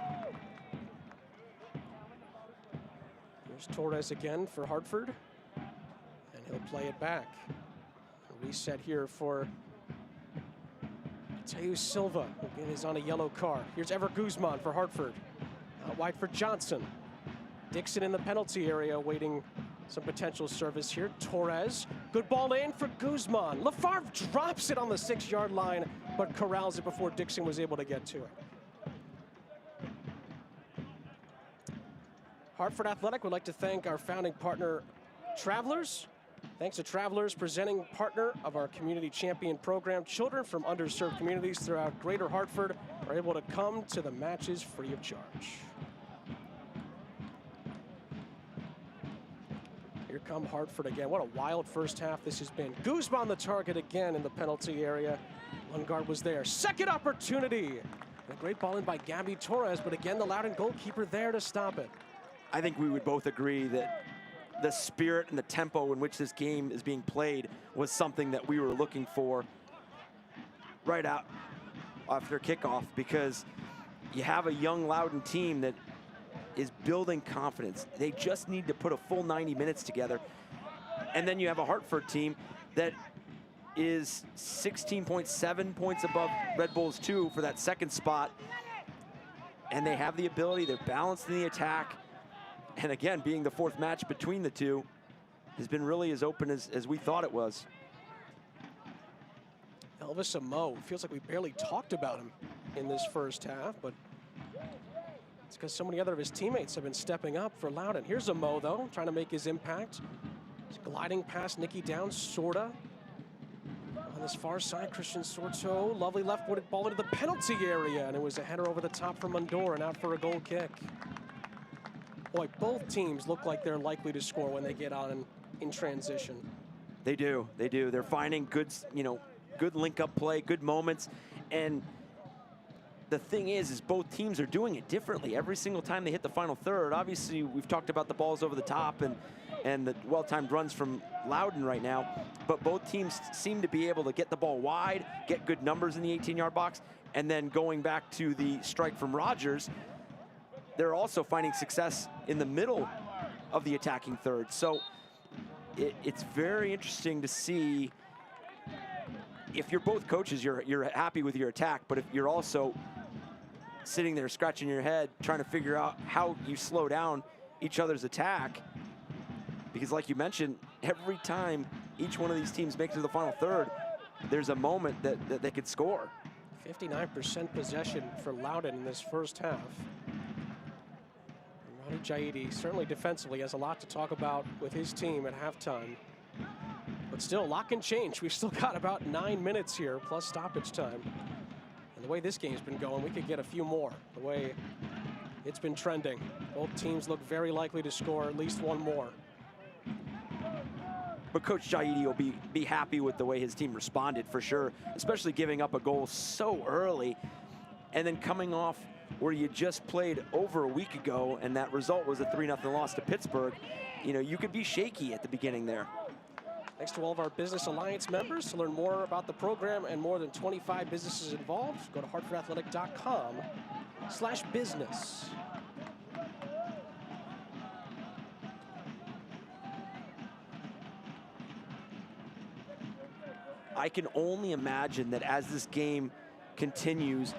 Here's Torres again for Hartford. And he'll play it back. A reset here for Teo Silva, who is on a yellow card. Here's Ever Guzman for Hartford. Out wide for Johnson. Dixon in the penalty area waiting some potential service here. Torres, good ball in for Guzman. Lafarve drops it on the 6-yard line, but corrals it before Dixon was able to get to it. Hartford Athletic would like to thank our founding partner, Travelers. Thanks to Travelers, presenting partner of our community champion program. Children from underserved communities throughout Greater Hartford are able to come to the matches free of charge. Here come Hartford again. What a wild first half this has been. Guzman the target again in the penalty area. One guard was there. Second opportunity. A great ball in by Gabby Torres, but again, the Loudoun goalkeeper there to stop it. I think we would both agree that the spirit and the tempo in which this game is being played was something that we were looking for right out after kickoff, because you have a young Loudoun team that is building confidence. They just need to put a full 90 minutes together. And then you have a Hartford team that is 16.7 points above Red Bulls 2 for that second spot. And they have the ability, they're balanced in the attack. And again, being the fourth match between the two has been really as open as we thought it was. Elvis Amo, feels like we barely talked about him in this first half, but it's because so many other of his teammates have been stepping up for Loudoun. Here's Amo, though, trying to make his impact. He's gliding past Nicky Down, sorta. On this far side, Christian Sorto, lovely left-footed ball into the penalty area, and it was a header over the top from Mundor and out for a goal kick. Boy, both teams look like they're likely to score when they get on in transition. They do, they do. They're finding good, good link-up play, good moments. And the thing is both teams are doing it differently every single time they hit the final third. Obviously, we've talked about the balls over the top and the well-timed runs from Loudoun right now, but both teams seem to be able to get the ball wide, get good numbers in the 18-yard box, and then going back to the strike from Rogers, they're also finding success in the middle of the attacking third. So it's very interesting to see if you're both coaches, you're happy with your attack, but if you're also sitting there scratching your head trying to figure out how you slow down each other's attack, because like you mentioned, every time each one of these teams makes it to the final third, there's a moment that they could score. 59% possession for Loudoun in this first half. Ronnie Jaidi certainly defensively has a lot to talk about with his team at halftime. But still, a lot can change. We've still got about 9 minutes here, plus stoppage time. And the way this game's been going, we could get a few more. The way it's been trending. Both teams look very likely to score at least one more. But Coach Jaidi will be happy with the way his team responded for sure, especially giving up a goal so early and then coming off where you just played over a week ago and that result was a 3-0 loss to Pittsburgh. You could be shaky at the beginning there. Thanks to all of our Business Alliance members. To learn more about the program and more than 25 businesses involved, go to hartfordathletic.com/business. I can only imagine that as this game continues,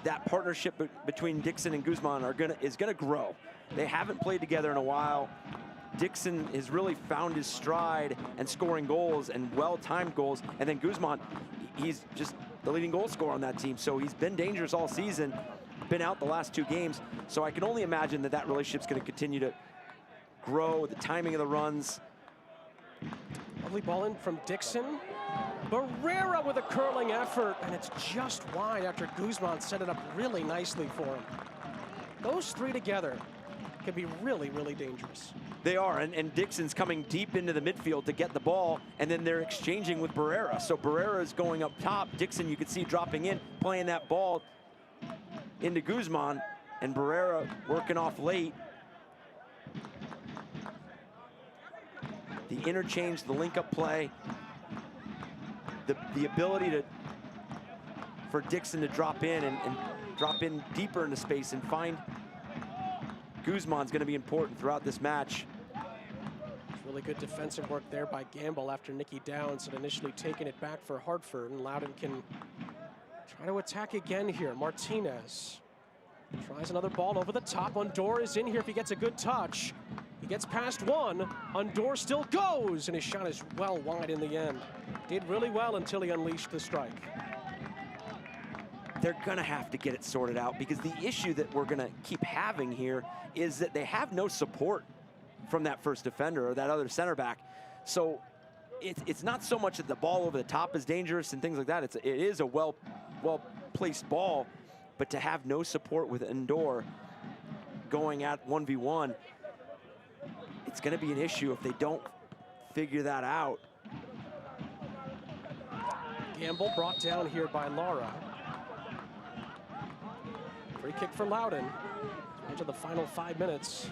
that partnership between Dixon and Guzman is gonna grow. They haven't played together in a while. Dixon has really found his stride and scoring goals and well-timed goals. And then Guzman, he's just the leading goal scorer on that team. So he's been dangerous all season, been out the last 2 games. So I can only imagine that relationship's gonna continue to grow, the timing of the runs. Lovely ball in from Dixon. Barrera with a curling effort, and it's just wide after Guzman set it up really nicely for him. Those three together can be really, really dangerous. They are, and Dixon's coming deep into the midfield to get the ball, and then they're exchanging with Barrera. So Barrera is going up top. Dixon, you can see dropping in, playing that ball into Guzman, and Barrera working off late. The interchange, the link-up play, the ability for Dixon to drop in and drop in deeper into space and find Guzman's going to be important throughout this match. Really good defensive work there by Gamble after Nicky Downs had initially taken it back for Hartford, and Loudoun can try to attack again here. Martinez tries another ball over the top. Mundor is in here if he gets a good touch. He gets past one. Undor still goes, and his shot is well wide in the end. Did really well until he unleashed the strike. They're gonna have to get it sorted out, because the issue that we're gonna keep having here is that they have no support from that first defender or that other center back. So it's not so much that the ball over the top is dangerous and things like that. It is a well placed ball, but to have no support with Undor going at 1v1, it's gonna be an issue if they don't figure that out. Gamble brought down here by Lara. Free kick for Loudoun. Into the final 5 minutes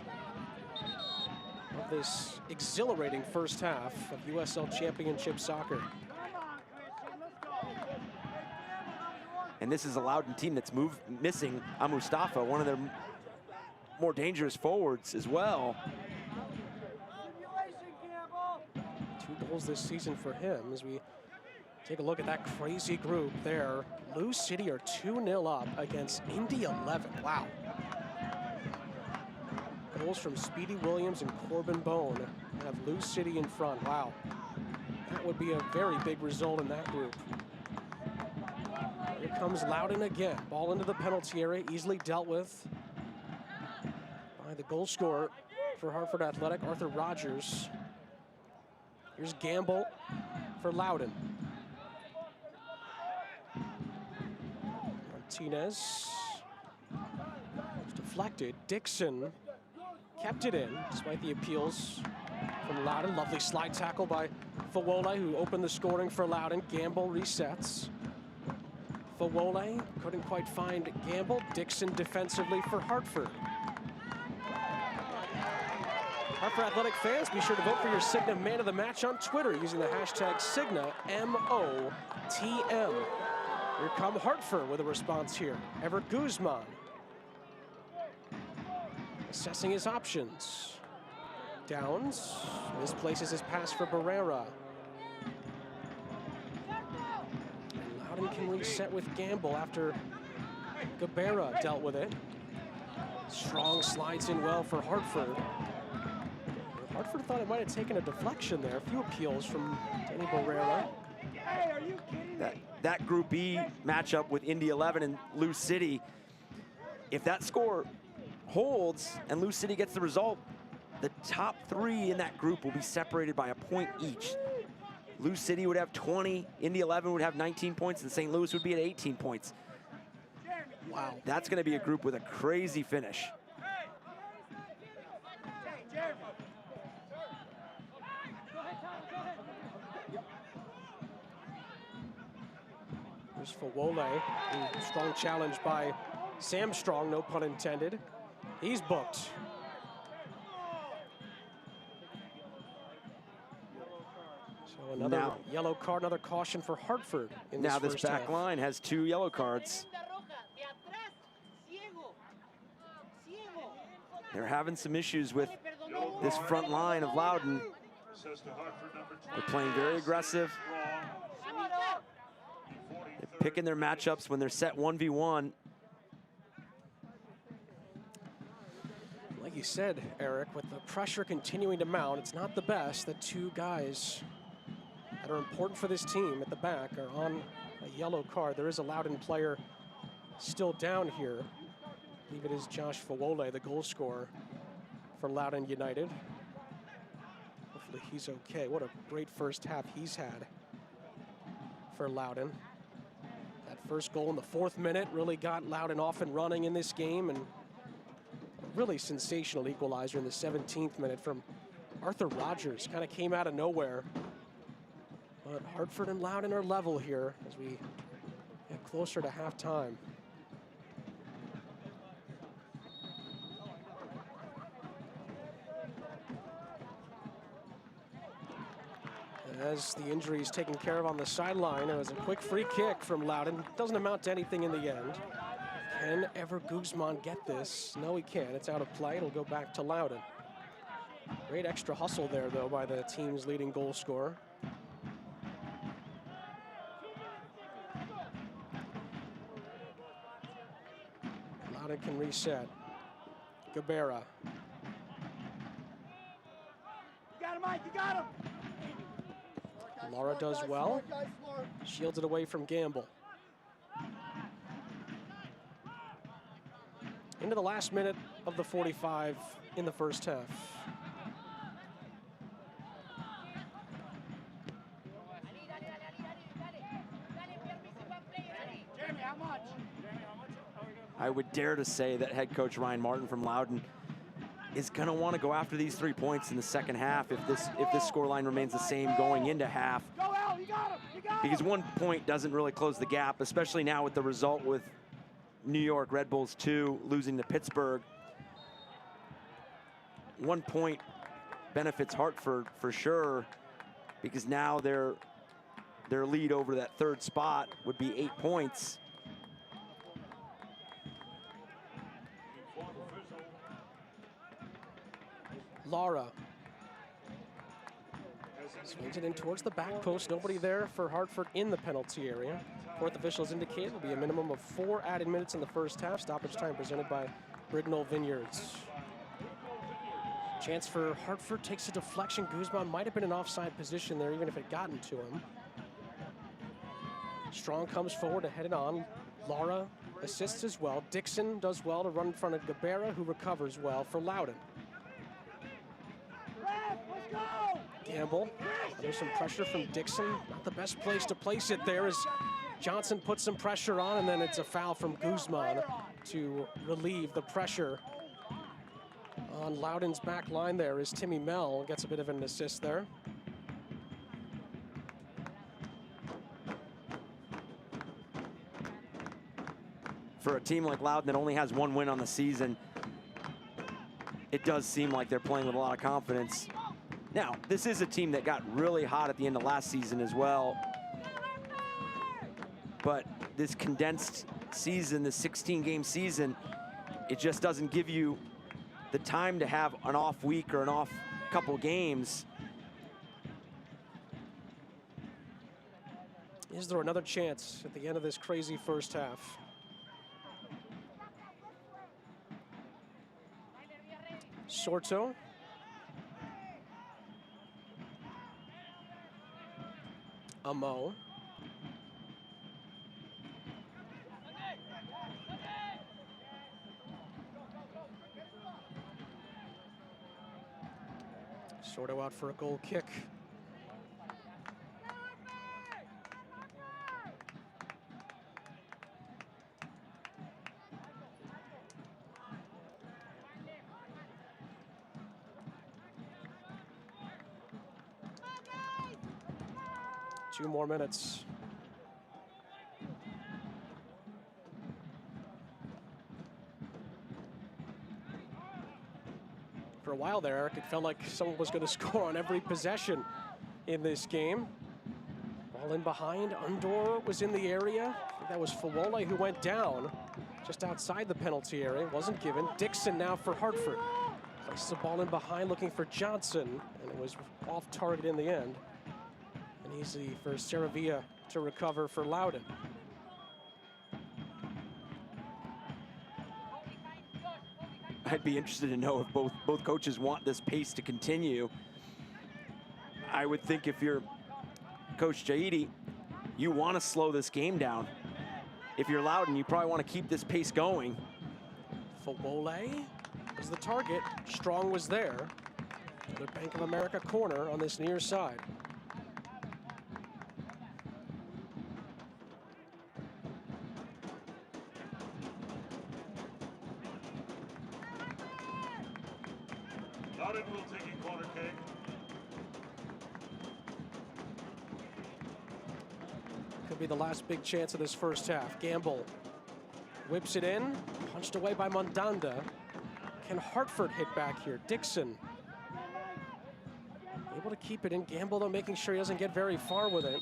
of this exhilarating first half of USL Championship Soccer. And this is a Loudoun team that's missing Mustafa, one of their more dangerous forwards as well. 2 goals this season for him as we take a look at that crazy group there. Lou City are 2-0 up against Indy 11. Wow. Goals from Speedy Williams and Corbin Bone have Lou City in front. Wow. That would be a very big result in that group. Here comes Loudoun again. Ball into the penalty area, easily dealt with by the goal scorer for Hartford Athletic, Arthur Rogers. Here's Gamble for Loudoun. Martinez. It's deflected. Dixon kept it in despite the appeals from Loudoun. Lovely slide tackle by Fawole, who opened the scoring for Loudoun. Gamble resets. Fawole couldn't quite find Gamble. Dixon defensively for Hartford. Hartford Athletic fans, be sure to vote for your Cigna Man of the Match on Twitter using the hashtag Cigna MOTM. Here come Hartford with a response here. Everett Guzman assessing his options. Downs misplaces his pass for Barrera. And Loudoun can reset with Gamble after Gabera dealt with it. Strong slides in well for Hartford. Hartford thought it might have taken a deflection there. A few appeals from Danny Barrera. That Group B matchup with Indy 11 and Lou City, if that score holds and Lou City gets the result, the top 3 in that group will be separated by a point each. Lou City would have 20, Indy 11 would have 19 points, and St. Louis would be at 18 points. Wow. That's gonna be a group with a crazy finish. Here's Fawole. Strong challenge by Sam Strong, no pun intended. He's booked. So another yellow card, another caution for Hartford in this Now this back half. line has 2 yellow cards. They're having some issues with this front line of Loudoun. They're playing very aggressive. They're picking their matchups when they're set 1v1. Like you said, Eric, with the pressure continuing to mount, it's not the best that 2 guys that are important for this team at the back are on a yellow card. There is a Loudoun player still down here. I believe it is Josh Fawole, the goal scorer for Loudoun United. Hopefully he's okay. What a great first half he's had for Loudoun. That first goal in the 4th minute really got Loudoun off and running in this game, and a really sensational equalizer in the 17th minute from Arthur Rogers. Kind of came out of nowhere. But Hartford and Loudoun are level here as we get closer to halftime. As the injury is taken care of on the sideline, it was a quick free kick from Loudoun. Doesn't amount to anything in the end. Can Everett Guzman get this? No, he can't. It's out of play. It'll go back to Loudoun. Great extra hustle there, though, by the team's leading goal scorer. Loudoun can reset. Gabera. Laura does well. Shields it away from Gamble. Into the last minute of the 45 in the first half. I would dare to say that head coach Ryan Martin from Loudoun is going to want to go after these 3 points in the second half if this scoreline remains the same going into half. Because 1 point doesn't really close the gap, especially now with the result with New York Red Bulls 2 losing to Pittsburgh. 1 point benefits Hartford for sure, because now their lead over that third spot would be 8 points. Lara swings it in towards the back post. Nobody there for Hartford in the penalty area. Fourth officials indicate will be a minimum of 4 added minutes in the first half. Stoppage time presented by Brignall Vineyards. Chance for Hartford, takes a deflection. Guzman might have been in offside position there, even if it gotten to him. Strong comes forward to head it on. Lara assists as well. Dixon does well to run in front of Gabera, who recovers well for Loudoun. Gamble, there's some pressure from Dixon. Not the best place to place it there as Johnson puts some pressure on, and then it's a foul from Guzman to relieve the pressure on Loudoun's back line there as Timmy Mell gets a bit of an assist there. For a team like Loudoun that only has 1 win on the season, it does seem like they're playing with a lot of confidence. Now, this is a team that got really hot at the end of last season as well. But this condensed season, the 16-game season, it just doesn't give you the time to have an off week or an off couple games. Is there another chance at the end of this crazy first half? Sorto. Amo. Sorto out for a goal kick. Two more minutes. For a while there, Eric, it felt like someone was going to score on every possession in this game. Ball in behind. Undor was in the area. I think that was Fawole who went down just outside the penalty area. Wasn't given. Dixon now for Hartford. Places the ball in behind looking for Johnson, and it was off target in the end. And easy for Saravia to recover for Loudoun. I'd be interested to know if both coaches want this pace to continue. I would think if you're Coach Jaidi, you want to slow this game down. If you're Loudoun, you probably want to keep this pace going. Fawole was the target. Strong was there. Another Bank of America corner on this near side. Loudoun will take a corner kick. Could be the last big chance of this first half. Gamble whips it in, punched away by Mondanda. Can Hartford hit back here? Dixon able to keep it in. Gamble, though, making sure he doesn't get very far with it.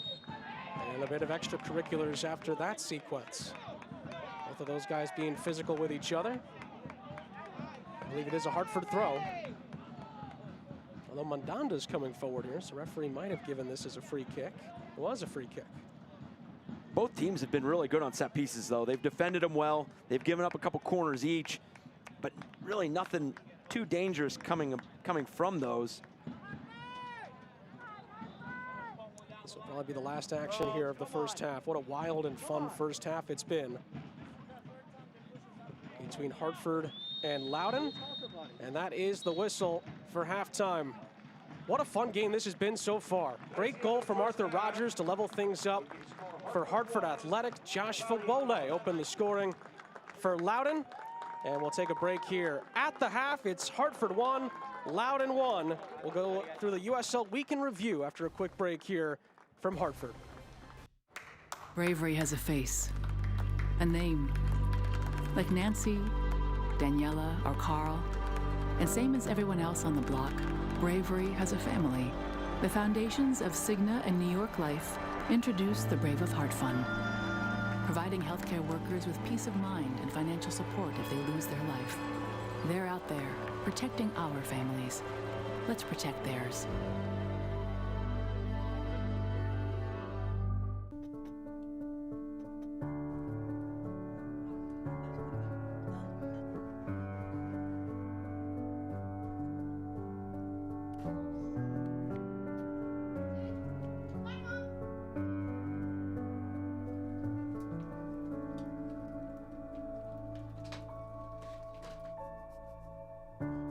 And a bit of extracurriculars after that sequence. Both of those guys being physical with each other. I believe it is a Hartford throw. Although Mondanda's coming forward here, so the referee might have given this as a free kick. It was a free kick. Both teams have been really good on set pieces, though. They've defended them well. They've given up a couple corners each, but really nothing too dangerous coming from those. That'll be the last action here of the first half. What a wild and fun first half it's been between Hartford and Loudoun. And that is the whistle for halftime. What a fun game this has been so far. Great goal from Arthur Rogers to level things up for Hartford Athletic. Josh Fawole opened the scoring for Loudoun. And we'll take a break here. At the half, it's Hartford 1, Loudoun 1. We'll go through the USL Week in Review after a quick break here from Hartford. Bravery has a face, a name, like Nancy, Daniela, or Carl. And same as everyone else on the block, Bravery has a family. The foundations of Cigna and New York Life introduce the Brave of Heart Fund, providing healthcare workers with peace of mind and financial support if they lose their life. They're out there, protecting our families. Let's protect theirs.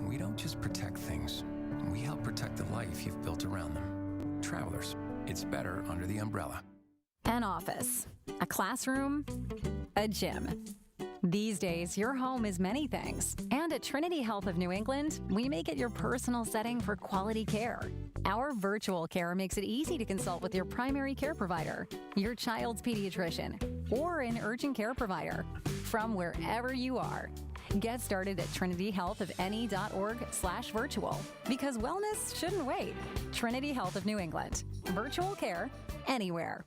We don't just protect things. We help protect the life you've built around them. Travelers, it's better under the umbrella. An office, a classroom, a gym. These days, your home is many things. And at Trinity Health of New England, we make it your personal setting for quality care. Our virtual care makes it easy to consult with your primary care provider, your child's pediatrician, or an urgent care provider from wherever you are. Get started at trinityhealthofne.org/virtual because wellness shouldn't wait. Trinity Health of New England. Virtual care anywhere.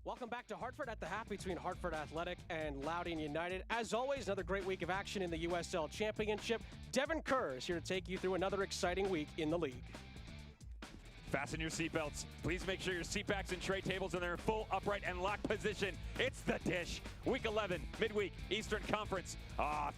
Welcome back to Hartford at the half between Hartford Athletic and Loudoun United. As always, another great week of action in the USL Championship. Devin Kerr is here to take you through another exciting week in the league. Fasten your seatbelts. Please make sure your seat backs and tray tables are in their full upright and locked position. It's the dish. Week 11, midweek, Eastern Conference.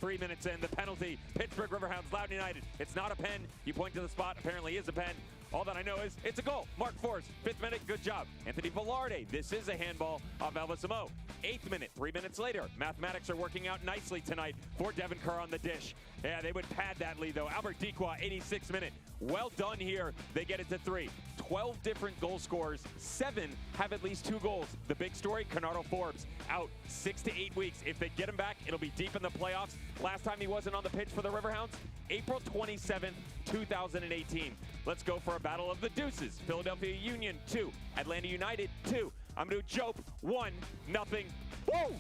3 minutes in, the penalty. Pittsburgh Riverhounds, Loudoun United. It's not a pen. You point to the spot, apparently is a pen. All that I know is it's a goal. Mark Forrest, 5th minute, good job. Anthony Velarde, this is a handball of Elvis Amo. 8th minute, 3 minutes later. Mathematics are working out nicely tonight for Devin Kerr on the dish. Yeah, they would pad that lead though. Albert Dequa, 86th minute. Well done here. They get it to 3. 12 different goal scorers. 7 have at least 2 goals. The big story, Canardo Forbes, out 6 to 8 weeks. If they get him back, it'll be deep in the playoffs. Last time he wasn't on the pitch for the Riverhounds, April 27th, 2018. Let's go for a battle of the deuces. Philadelphia Union, 2. Atlanta United, 2. Amadou Diop, 1-0. Woo!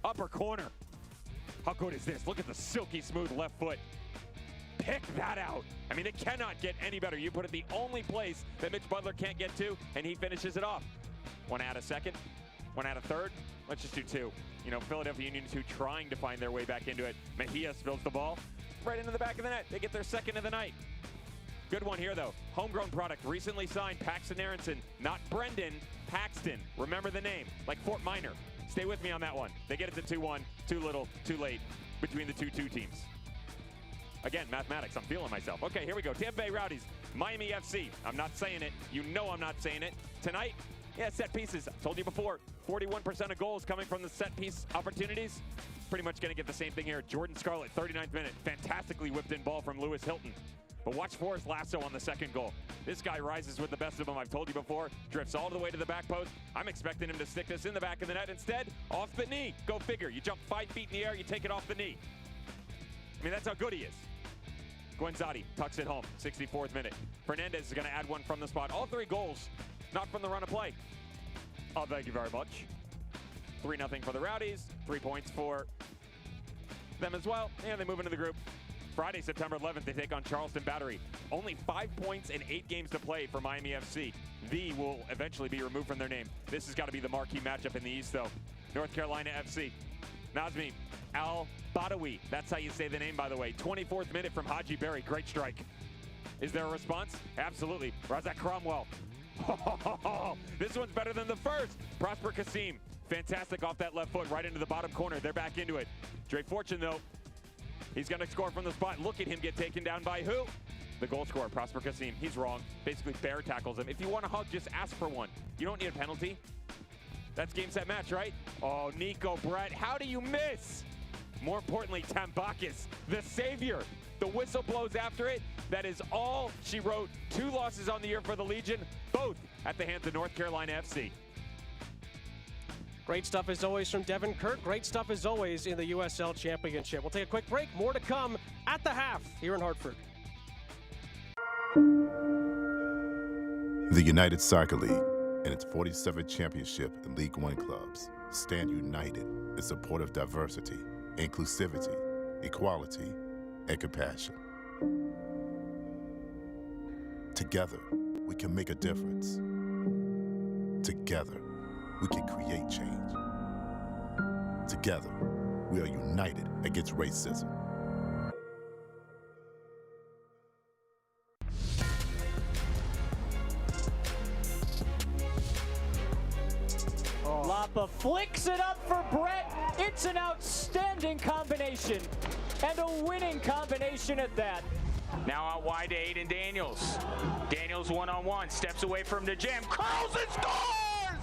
Upper corner. How good is this? Look at the silky smooth left foot. Pick that out. I mean, it cannot get any better. You put it the only place that Mitch Butler can't get to, and he finishes it off. One out of second, one out of third. Let's just do 2. You know, Philadelphia Union 2 trying to find their way back into it. Mejia spills the ball right into the back of the net. They get their second of the night. Good one here, though. Homegrown product, recently signed Paxton Aronson, not Brendan, Paxton. Remember the name, like Fort Minor. Stay with me on that one. They get it to 2-1, too little, too late between the 2-2 teams. Again, mathematics, I'm feeling myself. Okay, here we go. Tampa Bay Rowdies, Miami FC. I'm not saying it. You know I'm not saying it. Tonight, yeah, set pieces. I told you before, 41% of goals coming from the set piece opportunities. Pretty much going to get the same thing here. Jordan Scarlett, 39th minute. Fantastically whipped in ball from Lewis Hilton. But watch Forrest Lasso on the second goal. This guy rises with the best of them. I've told you before. Drifts all the way to the back post. I'm expecting him to stick this in the back of the net. Instead, off the knee. Go figure. You jump 5 feet in the air, you take it off the knee. I mean, that's how good he is. Guenzati tucks it home, 64th minute. Fernandez is going to add one from the spot. All 3 goals, not from the run of play. Oh, thank you very much. 3-0 for the Rowdies. 3 points for them as well. And they move into the group. Friday, September 11th, they take on Charleston Battery. Only 5 points and 8 games to play for Miami FC. The will eventually be removed from their name. This has got to be the marquee matchup in the East, though. North Carolina FC. Nazmi Al-Badawi. That's how you say the name, by the way. 24th minute from Haji Berry. Great strike. Is there a response? Absolutely. Razak Cromwell. This one's better than the first. Prosper Kasim. Fantastic off that left foot, right into the bottom corner. They're back into it. Drake Fortune, though, he's going to score from the spot. Look at him get taken down by who? The goal scorer, Prosper Kasim. He's wrong. Basically, bear tackles him. If you want a hug, just ask for one. You don't need a penalty. That's game, set, match, right? Oh, Nico Brett, how do you miss? More importantly, Tambakis, the savior. The whistle blows after it. That is all she wrote. 2 losses on the year for the Legion, both at the hands of North Carolina FC. Great stuff as always from Devin Kirk. Great stuff as always in the USL Championship. We'll take a quick break. More to come at the half here in Hartford. The United Soccer League and its 47th championship in League One clubs stand united in support of diversity, inclusivity, equality, and compassion. Together, we can make a difference. Together, we can create change. Together, we are united against racism. Lapa flicks it up for Brett. It's an outstanding combination and a winning combination at that. Now out wide to Aiden Daniels. Daniels one-on-one, steps away from the jam, curls and scores!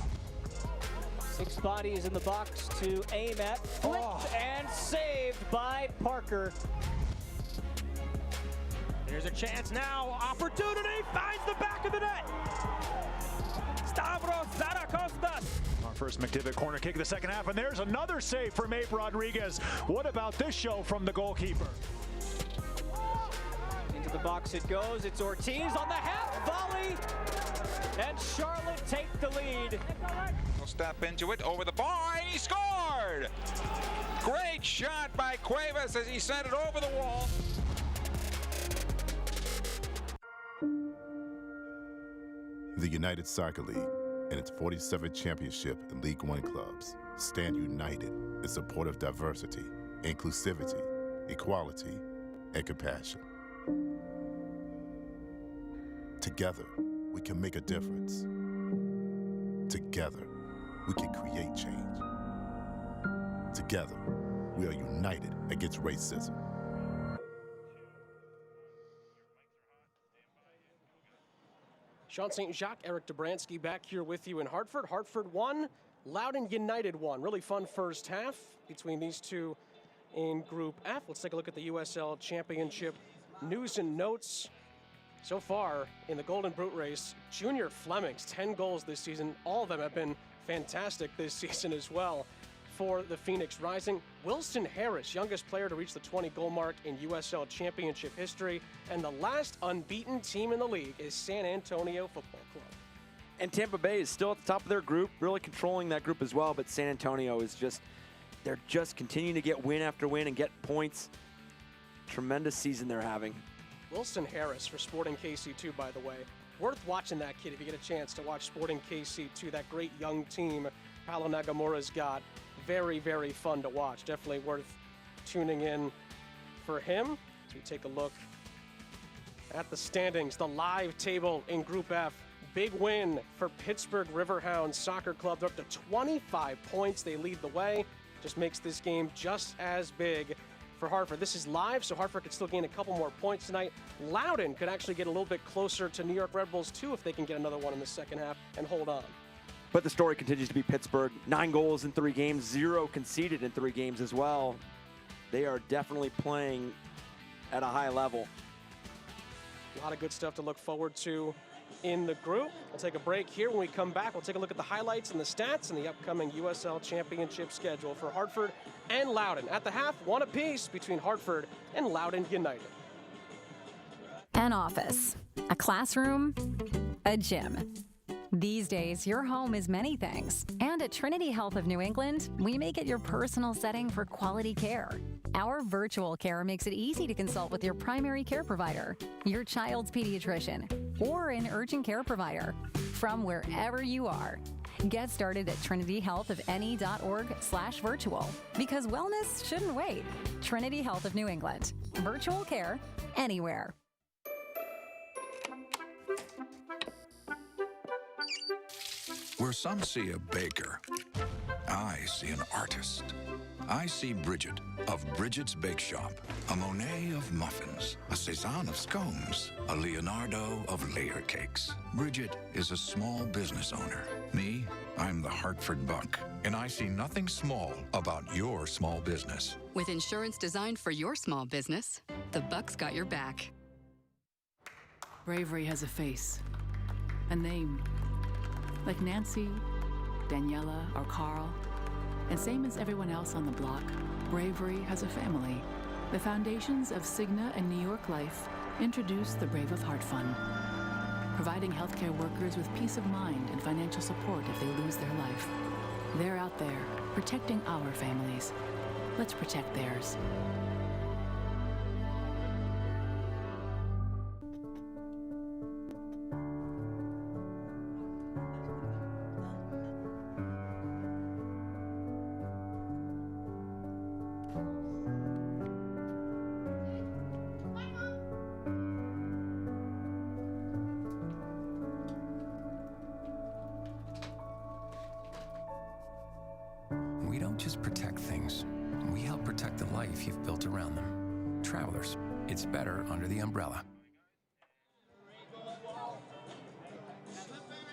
6 bodies in the box to aim at. Flicked and saved by Parker. There's a chance now. Opportunity finds the back of the net. Stavros Zarakostas. Our first McDivitt corner kick of the second half, and there's another save from Abe Rodriguez. What about this show from the goalkeeper? Into the box it goes. It's Ortiz on the half volley, and Charlotte take the lead. He'll step into it over the bar, and he scored! Great shot by Cuevas as he sent it over the wall. The United Soccer League and its 47th championship in League One clubs stand united in support of diversity, inclusivity, equality, and compassion. Together, we can make a difference. Together, we can create change. Together, we are united against racism. Sean St. Jacques, Eric Dobransky back here with you in Hartford. Hartford won, Loudoun United won. Really fun first half between these two in Group F. Let's take a look at the USL Championship news and notes. So far in the Golden Boot race, Junior Flemings, 10 goals this season. All of them have been fantastic this season as well for the Phoenix Rising. Wilson Harris, youngest player to reach the 20-goal mark in USL Championship history. And the last unbeaten team in the league is San Antonio Football Club. And Tampa Bay is still at the top of their group, really controlling that group as well. But San Antonio is they're just continuing to get win after win and get points. Tremendous season they're having. Wilson Harris for Sporting KC2, by the way. Worth watching that kid if you get a chance to watch Sporting KC2, that great young team Paulo Nagamura's got. Very, very fun to watch. Definitely worth tuning in for him. As we take a look at the standings, the live table in Group F. Big win for Pittsburgh Riverhounds Soccer Club. They're up to 25 points. They lead the way. Just makes this game just as big for Hartford. This is live, so Hartford could still gain a couple more points tonight. Loudoun could actually get a little bit closer to New York Red Bulls, too, if they can get another one in the second half and hold on. But the story continues to be Pittsburgh. 9 goals in 3 games, 0 conceded in 3 games as well. They are definitely playing at a high level. A lot of good stuff to look forward to in the group. We'll take a break here. When we come back, we'll take a look at the highlights and the stats and the upcoming USL Championship schedule for Hartford and Loudoun. At the half, 1 apiece between Hartford and Loudoun United. An office, a classroom, a gym. These days, your home is many things. And at Trinity Health of New England, we make it your personal setting for quality care. Our virtual care makes it easy to consult with your primary care provider, your child's pediatrician, or an urgent care provider from wherever you are. Get started at trinityhealthofne.org/virtual because wellness shouldn't wait. Trinity Health of New England. Virtual care anywhere. Where some see a baker, I see an artist. I see Bridget of Bridget's Bake Shop, a Monet of muffins, a Cézanne of scones, a Leonardo of layer cakes. Bridget is a small business owner. Me, I'm the Hartford Buck, and I see nothing small about your small business. With insurance designed for your small business, the Buck's got your back. Bravery has a face, a name. Like Nancy, Daniela, or Carl. And same as everyone else on the block, Bravery has a family. The foundations of Cigna and New York Life introduce the Brave of Heart Fund, providing healthcare workers with peace of mind and financial support if they lose their life. They're out there, protecting our families. Let's protect theirs. We don't just protect things. We help protect the life you've built around them. Travelers, it's better under the umbrella.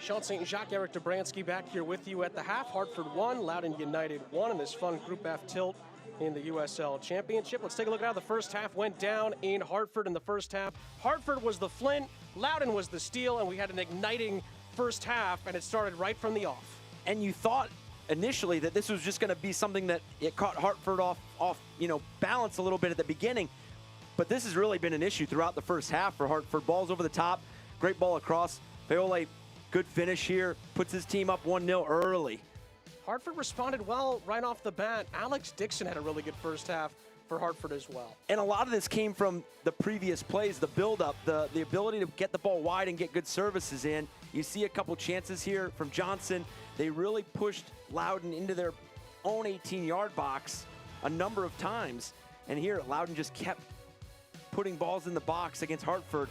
Sean St. Jacques, Eric Dobransky back here with you at the half. Hartford 1, Loudoun United 1 in this fun Group F tilt in the USL Championship. Let's take a look at how the first half went down in Hartford in the first half. Hartford was the flint, Loudoun was the steel, and we had an igniting first half, and it started right from the off. And you thought initially that this was just going to be something that it caught Hartford off balance a little bit at the beginning. But this has really been an issue throughout the first half for Hartford. Balls over the top, great ball across. Paole, good finish here, puts his team up 1-0 early. Hartford responded well right off the bat. Alex Dixon had a really good first half for Hartford as well. And a lot of this came from the previous plays, the build-up, the ability to get the ball wide and get good services in. You see a couple chances here from Johnson. They really pushed Loudoun into their own 18-yard box a number of times. And here, Loudoun just kept putting balls in the box against Hartford.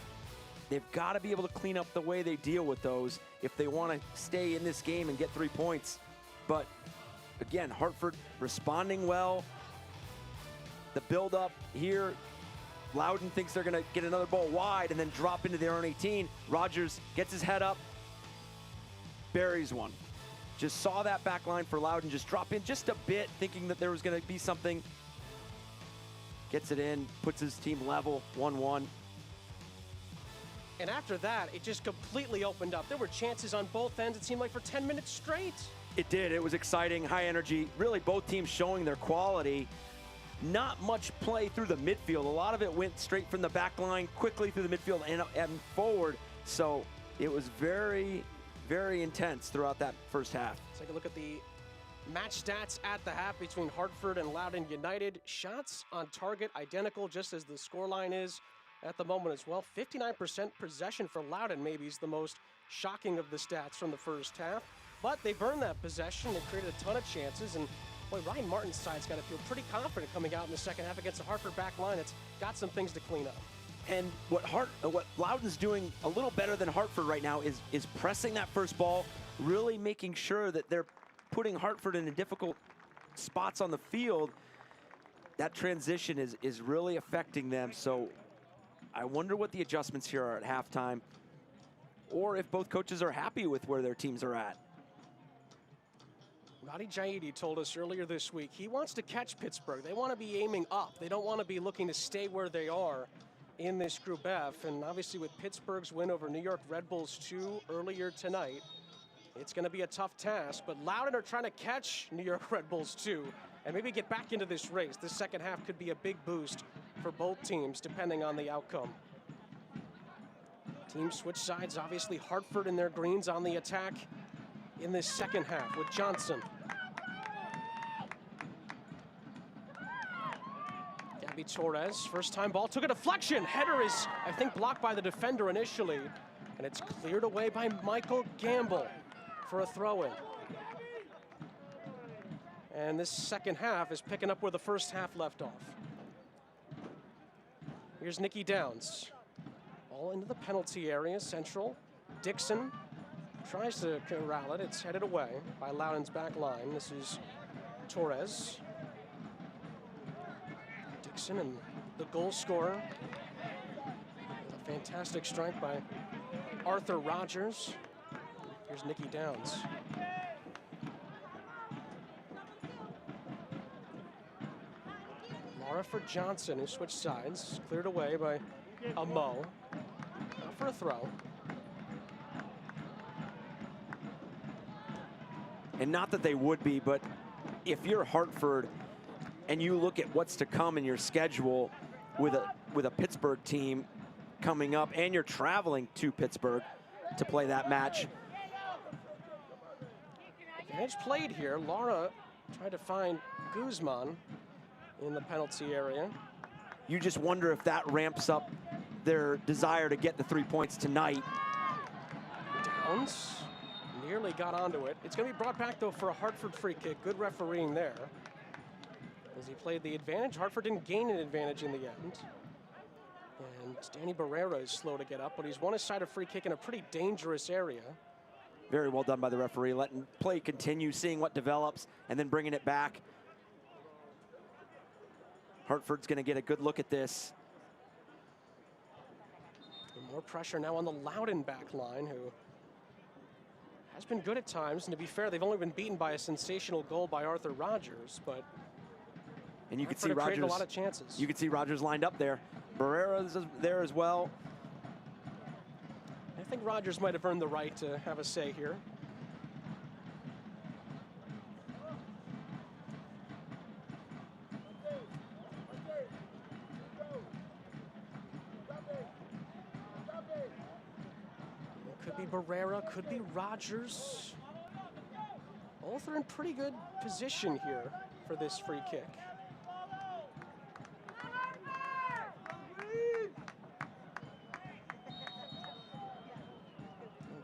They've got to be able to clean up the way they deal with those if they want to stay in this game and get 3 points. But again, Hartford responding well. The build-up here, Loudoun thinks they're going to get another ball wide and then drop into their own 18. Rogers gets his head up, buries one. Just saw that back line for Loudoun just drop in just a bit, thinking that there was going to be something. Gets it in, puts his team level, 1-1. And after that, it just completely opened up. There were chances on both ends, it seemed like, for 10 minutes straight. It did. It was exciting, high energy. Really, both teams showing their quality. Not much play through the midfield. A lot of it went straight from the back line, quickly through the midfield and forward. So it was very, very intense throughout that first half. Let's take a look at the match stats at the half between Hartford and Loudoun United. Shots on target identical, just as the scoreline is at the moment as well. 59% possession for Loudoun, maybe is the most shocking of the stats from the first half. But they burned that possession. They created a ton of chances. And boy, Ryan Martin's side's got to feel pretty confident coming out in the second half against the Hartford back line. It's got some things to clean up. And what Loudoun's doing a little better than Hartford right now is pressing that first ball, really making sure that they're putting Hartford in difficult spots on the field. That transition is really affecting them. So I wonder what the adjustments here are at halftime, or if both coaches are happy with where their teams are at. Roddy Jaidi told us earlier this week he wants to catch Pittsburgh. They want to be aiming up. They don't want to be looking to stay where they are in this Group F. And obviously with Pittsburgh's win over New York Red Bulls 2 earlier tonight, it's going to be a tough task. But Loudoun are trying to catch New York Red Bulls 2 and maybe get back into this race. This second half could be a big boost for both teams depending on the outcome. Team switch sides, obviously Hartford in their greens on the attack in this second half with Johnson. Gabby Torres, first time ball, took a deflection. Header is, I think, blocked by the defender initially, and it's cleared away by Michael Gamble for a throw-in. And this second half is picking up where the first half left off. Here's Nikki Downs. Ball into the penalty area, central. Dixon tries to corral it. It's headed away by Loudoun's back line. This is Torres. Dixon and the goal scorer. A fantastic strike by Arthur Rogers. Here's Nikki Downs. Laura for Johnson, who switched sides. Cleared away by Amo. Out for a throw. And not that they would be, but if you're Hartford and you look at what's to come in your schedule with a Pittsburgh team coming up, and you're traveling to Pittsburgh to play that match. Advantage played here. Laura tried to find Guzman in the penalty area. You just wonder if that ramps up their desire to get the 3 points tonight. Downs nearly got onto it. It's going to be brought back, though, for a Hartford free kick. Good refereeing there. As he played the advantage, Hartford didn't gain an advantage in the end. And Danny Barrera is slow to get up, but he's won his side a free kick in a pretty dangerous area. Very well done by the referee, letting play continue, seeing what develops, and then bringing it back. Hartford's going to get a good look at this. And more pressure now on the Loudoun back line, who has been good at times. And to be fair, they've only been beaten by a sensational goal by Arthur Rogers, but and you can see Hartford Rogers. created a lot of chances. You can see Rogers lined up there. Barrera's there as well. I think Rogers might have earned the right to have a say here. Could be Barrera, could be Rogers. Both are in pretty good position here for this free kick.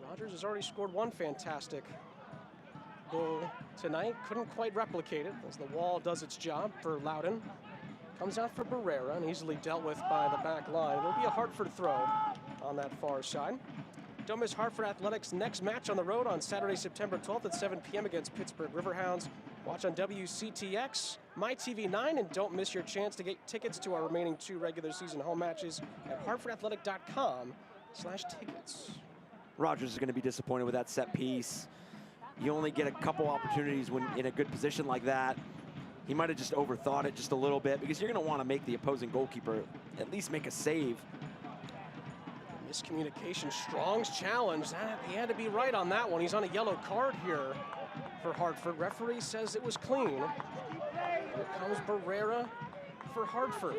Rogers has already scored one fantastic goal tonight. Couldn't quite replicate it as the wall does its job for Loudoun. Comes out for Barrera and easily dealt with by the back line. It'll be a Hartford throw on that far side. Don't miss Hartford Athletics' next match on the road on Saturday, September 12th at 7 p.m. against Pittsburgh Riverhounds. Watch on WCTX, MyTV9, and don't miss your chance to get tickets to our remaining 2 regular season home matches at hartfordathletic.com/tickets. Rogers is going to be disappointed with that set piece. You only get a couple opportunities when in a good position like that. He might have just overthought it just a little bit, because you're going to want to make the opposing goalkeeper at least make a save. Miscommunication, Strong's challenge. He had to be right on that one. He's on a yellow card here for Hartford. Referee says it was clean. Here comes Barrera for Hartford.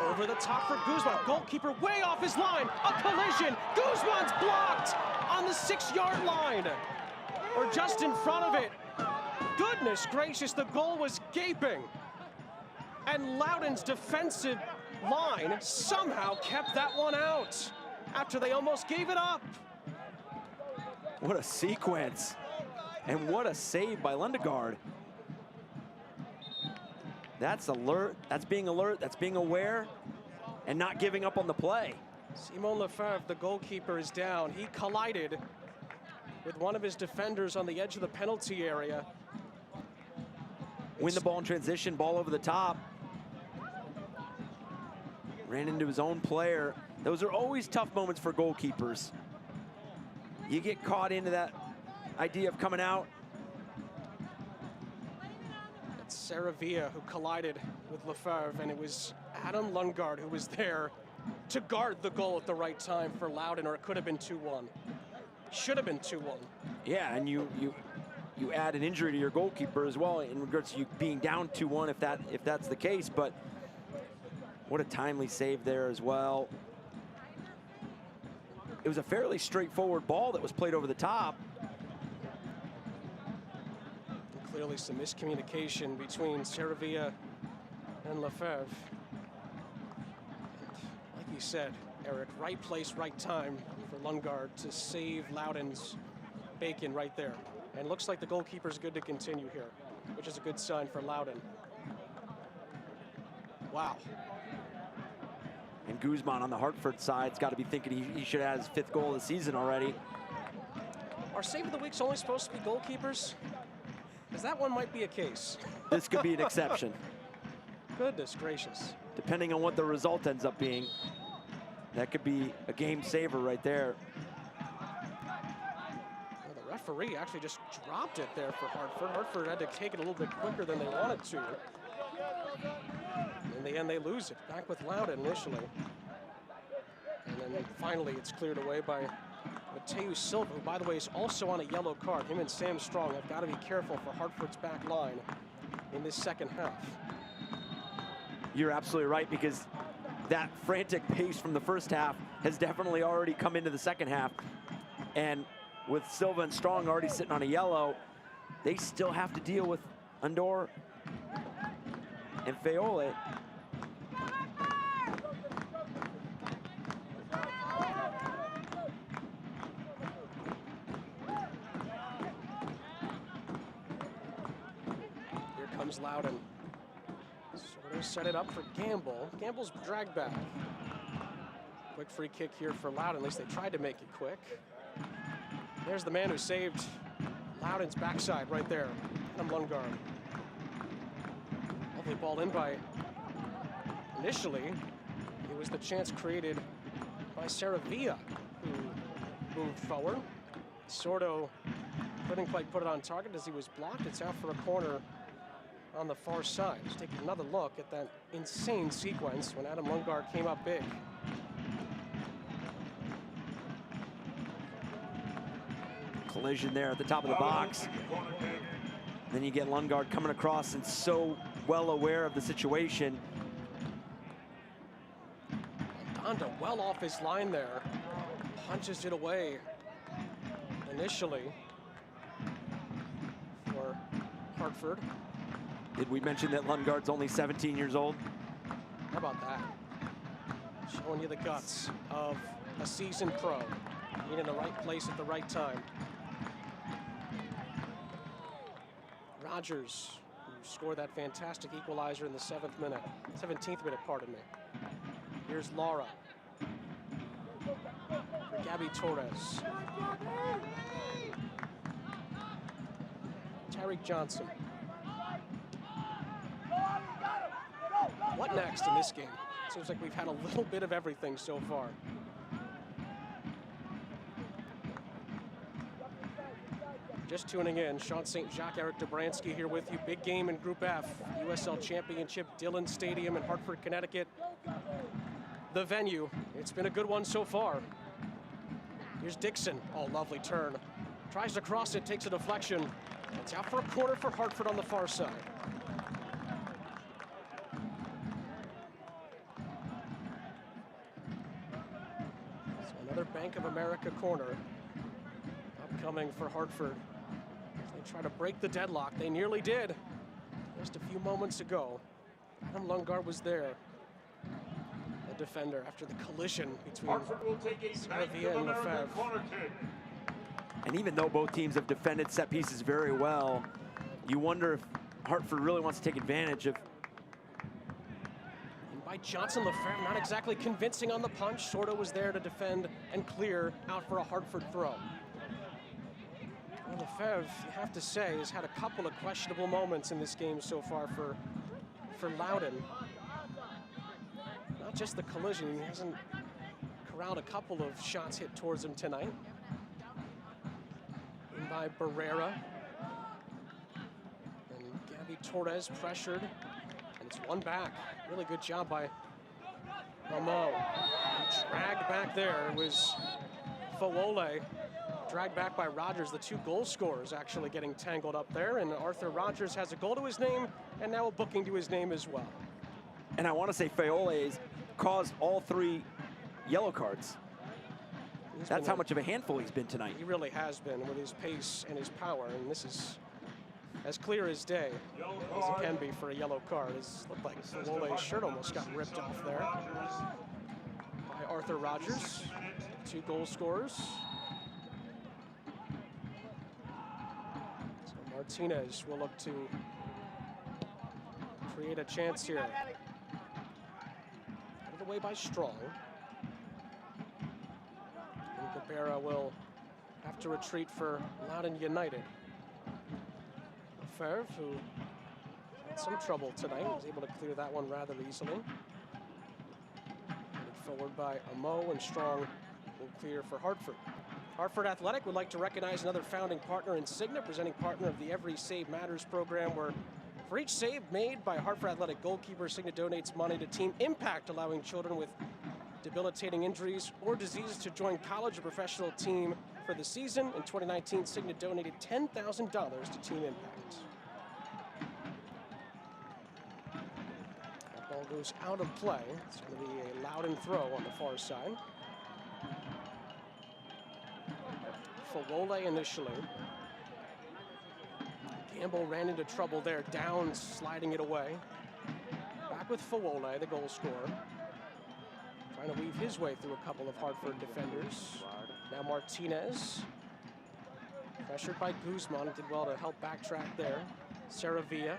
Over the top for Guzman. Goalkeeper way off his line. A collision. Guzman's blocked on the 6-yard line. Or just in front of it. Goodness gracious, the goal was gaping. And Loudoun's defensive line somehow kept that one out after they almost gave it up. What a sequence. And what a save by Lundegaard. That's alert, that's being aware, and not giving up on the play. Simon Lefebvre, the goalkeeper, is down. He collided with one of his defenders on the edge of the penalty area. Win the ball in transition, ball over the top. Ran into his own player. Those are always tough moments for goalkeepers. You get caught into that idea of coming out. It's Saravia who collided with Lefebvre, and it was Adam Lundgaard who was there to guard the goal at the right time for Loudoun, or it could have been 2-1. Should have been 2-1. Yeah, and you add an injury to your goalkeeper as well in regards to you being down 2-1 if that's the case, but what a timely save there as well. it was a fairly straightforward ball that was played over the top. And clearly some miscommunication between Saravia and Lefebvre. And like you said, Eric, right place, right time for Lundgaard to save Loudoun's bacon right there. And looks like the goalkeeper's good to continue here, which is a good sign for Loudoun. Wow. And Guzman on the Hartford side's got to be thinking he should have his 5th goal of the season already. Are Save of the Weeks only supposed to be goalkeepers? Because that one might be a case. This could be an exception. Goodness gracious. Depending on what the result ends up being, that could be a game saver right there. Well, the referee actually just dropped it there for Hartford. Hartford had to take it a little bit quicker than they wanted to. In the end, they lose it. Back with Loudoun initially. And then finally, it's cleared away by Mateus Silva, who, by the way, is also on a yellow card. Him and Sam Strong have got to be careful for Hartford's back line in this second half. You're absolutely right, because that frantic pace from the first half has definitely already come into the second half. And with Silva and Strong already sitting on a yellow, they still have to deal with Andor and Feole. Here comes Loudoun. Sort of set it up for Gamble. Gamble's dragged back. Quick free kick here for Loudoun. At least they tried to make it quick. There's the man who saved Loudoun's backside right there, Adam Lundgaard. Lovely ball in by, initially, it was the chance created by Saravia, who moved forward. Sordo couldn't quite put it on target as he was blocked. It's out for a corner on the far side. Let's take another look at that insane sequence when Adam Lundgaard came up big. Collision there at the top of the box. Then you get Lundgaard coming across and so well aware of the situation. Donda well off his line there. Punches it away initially for Hartford. Did we mention that Lundgaard's only 17 years old? How about that? Showing you the guts of a seasoned pro. Being in the right place at the right time. Rogers, who scored that fantastic equalizer in the 17th minute, pardon me. Here's Laura. For Gabby Torres. Tariq Johnson. What next in this game? Seems like we've had a little bit of everything so far. Just tuning in, Sean St. Jacques, Eric Dobransky here with you. Big game in Group F, USL Championship, Dillon Stadium in Hartford, Connecticut. The venue, it's been a good one so far. Here's Dixon, oh, lovely turn. Tries to cross it, takes a deflection. It's out for a corner for Hartford on the far side. So another Bank of America corner upcoming for Hartford. They try to break the deadlock. They nearly did just a few moments ago. Adam Lundgaard was there, the defender, after the collision between Saravia and Lefebvre. And even though both teams have defended set pieces very well, you wonder if Hartford really wants to take advantage of. And by Johnson, Lefebvre not exactly convincing on the punch. Sordo was there to defend and clear out for a Hartford throw. Well, Lefebvre, you have to say, has had a couple of questionable moments in this game so far for Loudoun. Not just the collision, he hasn't corralled a couple of shots hit towards him tonight. In by Barrera. And Gabby Torres pressured, and it's one back. Really good job by Amo. Dragged back there. It was Feole. Dragged back by Rogers, the 2 goal scorers actually getting tangled up there. And Arthur Rogers has a goal to his name and now a booking to his name as well. And I want to say Feole has caused all 3 yellow cards. That's how much of a handful he's been tonight. He really has been with his pace and his power, and this is as clear as day as it can be for a yellow card. It looked like Falole's shirt almost got ripped off there by Arthur Rogers. 2 goal scorers. So Martinez will look to create a chance here. Out of the way by Strong. And Cabrera will have to retreat for Loudoun United. Lefebvre, who had some trouble tonight, was able to clear that one rather easily. Headed forward by Amo, and Strong will clear for Hartford. Hartford Athletic would like to recognize another founding partner in Cigna, presenting partner of the Every Save Matters program, where for each save made by Hartford Athletic goalkeeper, Cigna donates money to Team Impact, allowing children with debilitating injuries or diseases to join college or professional team for the season. In 2019, Cigna donated $10,000 to Team Impact. That ball goes out of play. It's going to be a Loudoun throw on the far side. Falole initially. Gamble ran into trouble there. Downs sliding it away. Back with Falole, the goal scorer. Trying to weave his way through a couple of Hartford defenders. Now Martinez. Pressured by Guzman. Did well to help backtrack there. Saravia.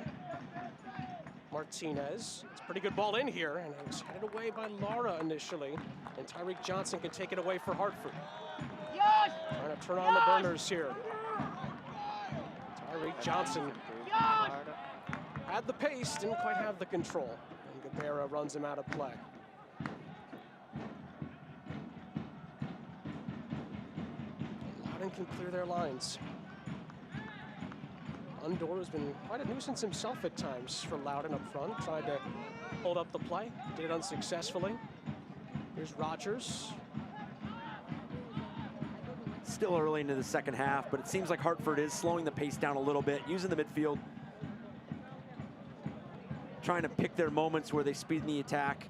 Martinez. It's a pretty good ball in here, and it was headed away by Lara initially. And Tyreek Johnson can take it away for Hartford. Trying to turn on the burners here. Tyreek Johnson had the pace, didn't quite have the control. And Cabrera runs him out of play. Loudoun can clear their lines. Undor has been quite a nuisance himself at times for Loudoun up front. Tried to hold up the play, did it unsuccessfully. Here's Rogers. Still early into the second half, but it seems like Hartford is slowing the pace down a little bit, using the midfield, trying to pick their moments where they speed in the attack.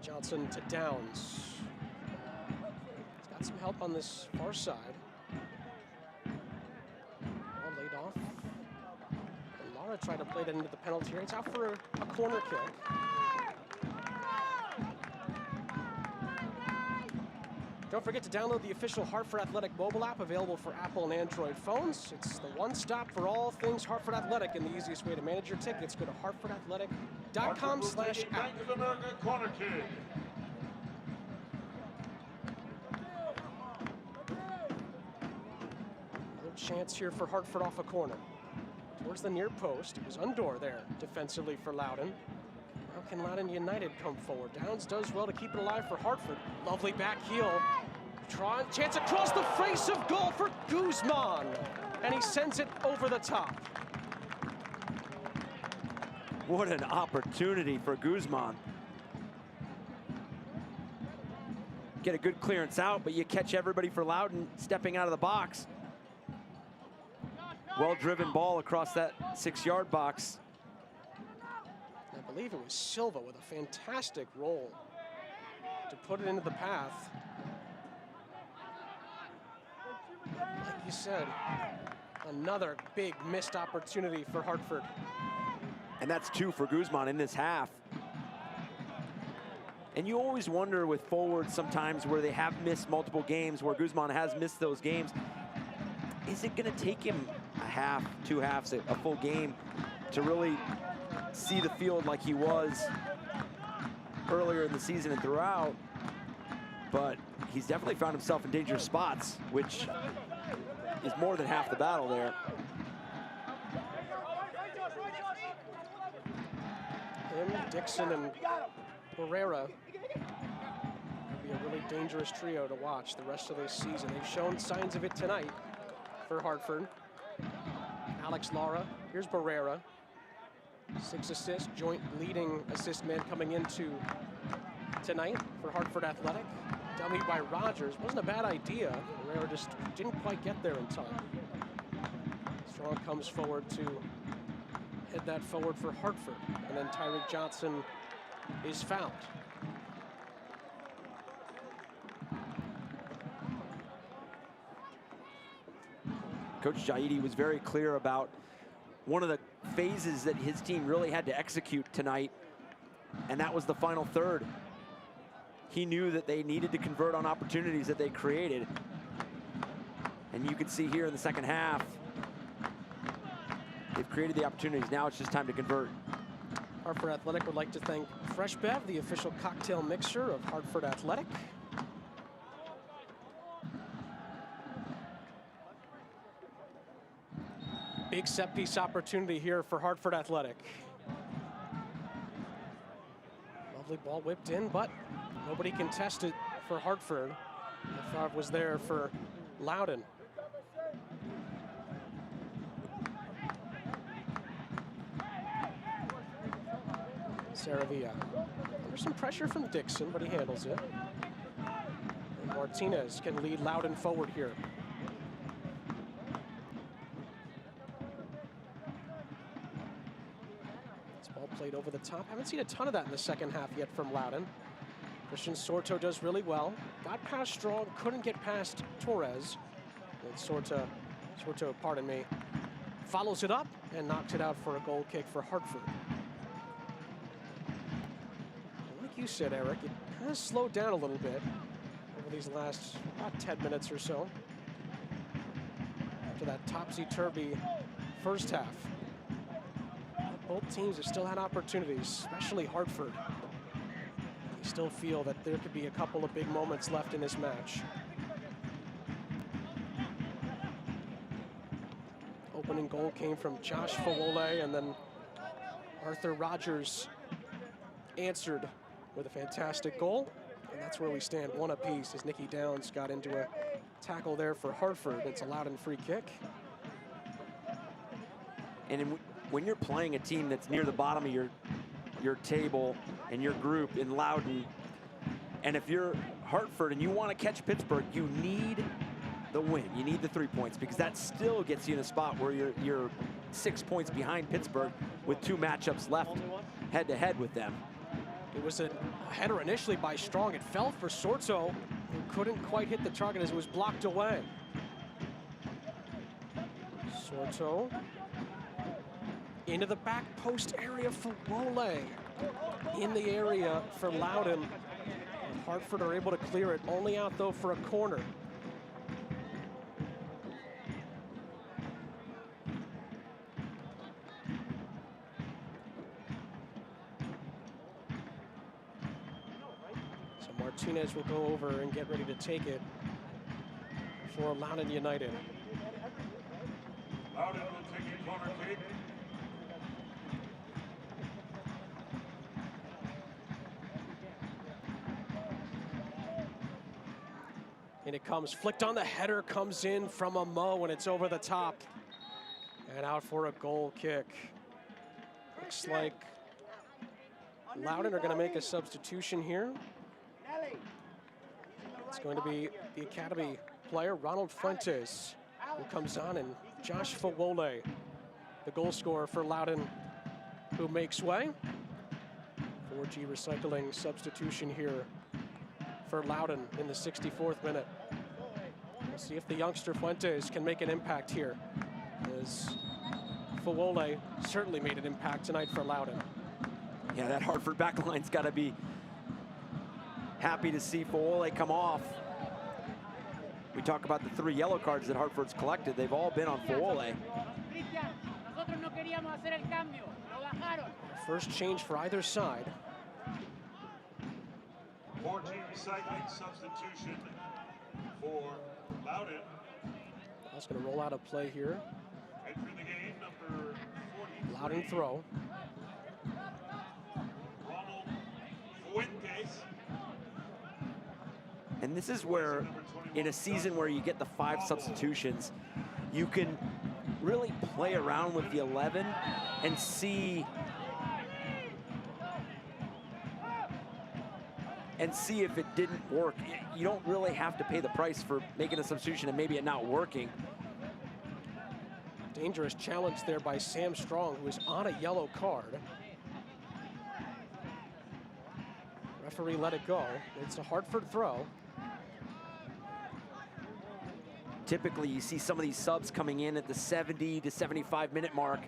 Johnson to Downs. He's got some help on this far side. Ball laid off. And Lara tried to play that into the penalty area. It's out for a corner kick. Don't forget to download the official Hartford Athletic mobile app, available for Apple and Android phones. It's the one stop for all things Hartford Athletic, and the easiest way to manage your tickets. Go to hartfordathletic.com/app. Bank of America corner kick. Good chance here for Hartford off a corner. Towards the near post. It was Undor there defensively for Loudoun. How can Loudoun United come forward? Downs does well to keep it alive for Hartford. Lovely back heel. Chance across the face of goal for Guzman. And he sends it over the top. What an opportunity for Guzman. Get a good clearance out, but you catch everybody for Loudoun stepping out of the box. Well-driven ball across that 6-yard box. I believe it was Silva with a fantastic roll to put it into the path. Like you said, another big missed opportunity for Hartford. And that's 2 for Guzman in this half. And you always wonder with forwards sometimes where they have missed multiple games, where Guzman has missed those games, is it gonna take him a half, 2 halves, a full game to really see the field like he was earlier in the season and throughout? But he's definitely found himself in dangerous spots, which is more than half the battle there. Him, Dixon, and Barrera will be a really dangerous trio to watch the rest of this season. They've shown signs of it tonight for Hartford. Alex Lara, here's Barrera. 6 assists, joint leading assist man coming into tonight for Hartford Athletic. Dummy by Rogers, wasn't a bad idea. Barrera just didn't quite get there in time. Strong comes forward to head that forward for Hartford. And then Tyreek Johnson is fouled. Coach Jaidi was very clear about one of the phases that his team really had to execute tonight, and that was the final third. He knew that they needed to convert on opportunities that they created. And you can see here in the second half, they've created the opportunities. Now it's just time to convert. Hartford Athletic would like to thank Fresh Bev, the official cocktail mixer of Hartford Athletic. Big set piece opportunity here for Hartford Athletic. Lovely ball whipped in, but nobody contested for Hartford. The foul was there for Loudoun. Saravia under some pressure from Dixon, but he handles it. And Martinez can lead Loudoun forward here. This ball played over the top. Haven't seen a ton of that in the second half yet from Loudoun. Christian Sorto does really well. Got past Strong, couldn't get past Torres. And Sorto, pardon me, follows it up and knocks it out for a goal kick for Hartford. Like you said, Eric, it has slowed down a little bit over these last about 10 minutes or so. After that topsy-turvy first half. Both teams have still had opportunities, especially Hartford. They still feel that there could be a couple of big moments left in this match. Opening goal came from Josh Fawole, and then Arthur Rogers answered with a fantastic goal. And that's where we stand, one apiece, as Nicky Downs got into a tackle there for Hartford. It's a Loudoun free kick. And when you're playing a team that's near the bottom of your table and your group in Loudoun, and if you're Hartford and you want to catch Pittsburgh, you need the win. You need the 3 points, because that still gets you in a spot where you're 6 points behind Pittsburgh with 2 matchups left head-to-head with them. It was a header initially by Strong. It fell for Sorto, who couldn't quite hit the target as it was blocked away. Sorto into the back post area for Wole. In the area for Loudoun. Hartford are able to clear it, only out though for a corner. So Martinez will go over and get ready to take it for Loudoun United. Loudoun will take a corner kick. And it comes flicked on the header, comes in from a Mo, and it's over the top. And out for a goal kick. Looks like Loudoun are going to make a substitution here. It's going to be the academy player, Ronald Fuentes, who comes on, and Josh Fawole, the goal scorer for Loudoun, who makes way. 4G Recycling substitution here for Loudoun in the 64th minute. We'll see if the youngster Fuentes can make an impact here, as Fawole certainly made an impact tonight for Loudoun. Yeah, that Hartford backline's got to be happy to see Fawole come off. We talk about the 3 yellow cards that Hartford's collected. They've all been on Fawole. First change for either side. 4G Recycling substitution for Loudoun. That's going to roll out a play here. Entering the game, number 43. Loudoun throw. Ronald Fuentes. And this is where, in a season where you get the 5 substitutions, you can really play around with the 11 and see if it didn't work. You don't really have to pay the price for making a substitution and maybe it not working. Dangerous challenge there by Sam Strong, who is on a yellow card. Referee let it go. It's a Hartford throw. Typically, you see some of these subs coming in at the 70 to 75 minute mark,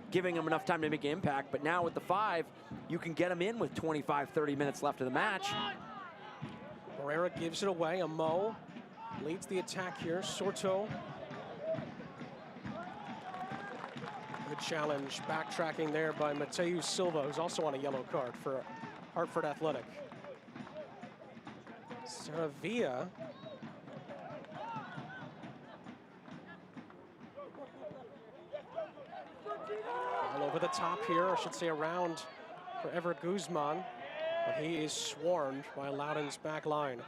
giving them enough time to make an impact. But now with the 5, you can get them in with 25, 30 minutes left of the match. Barrera gives it away. Amo leads the attack here. Sorto. Good challenge. Backtracking there by Mateus Silva, who's also on a yellow card for Hartford Athletic. Saravia. All over the top here, I should say around for Ever Guzman, but he is swarmed by Loudoun's back line.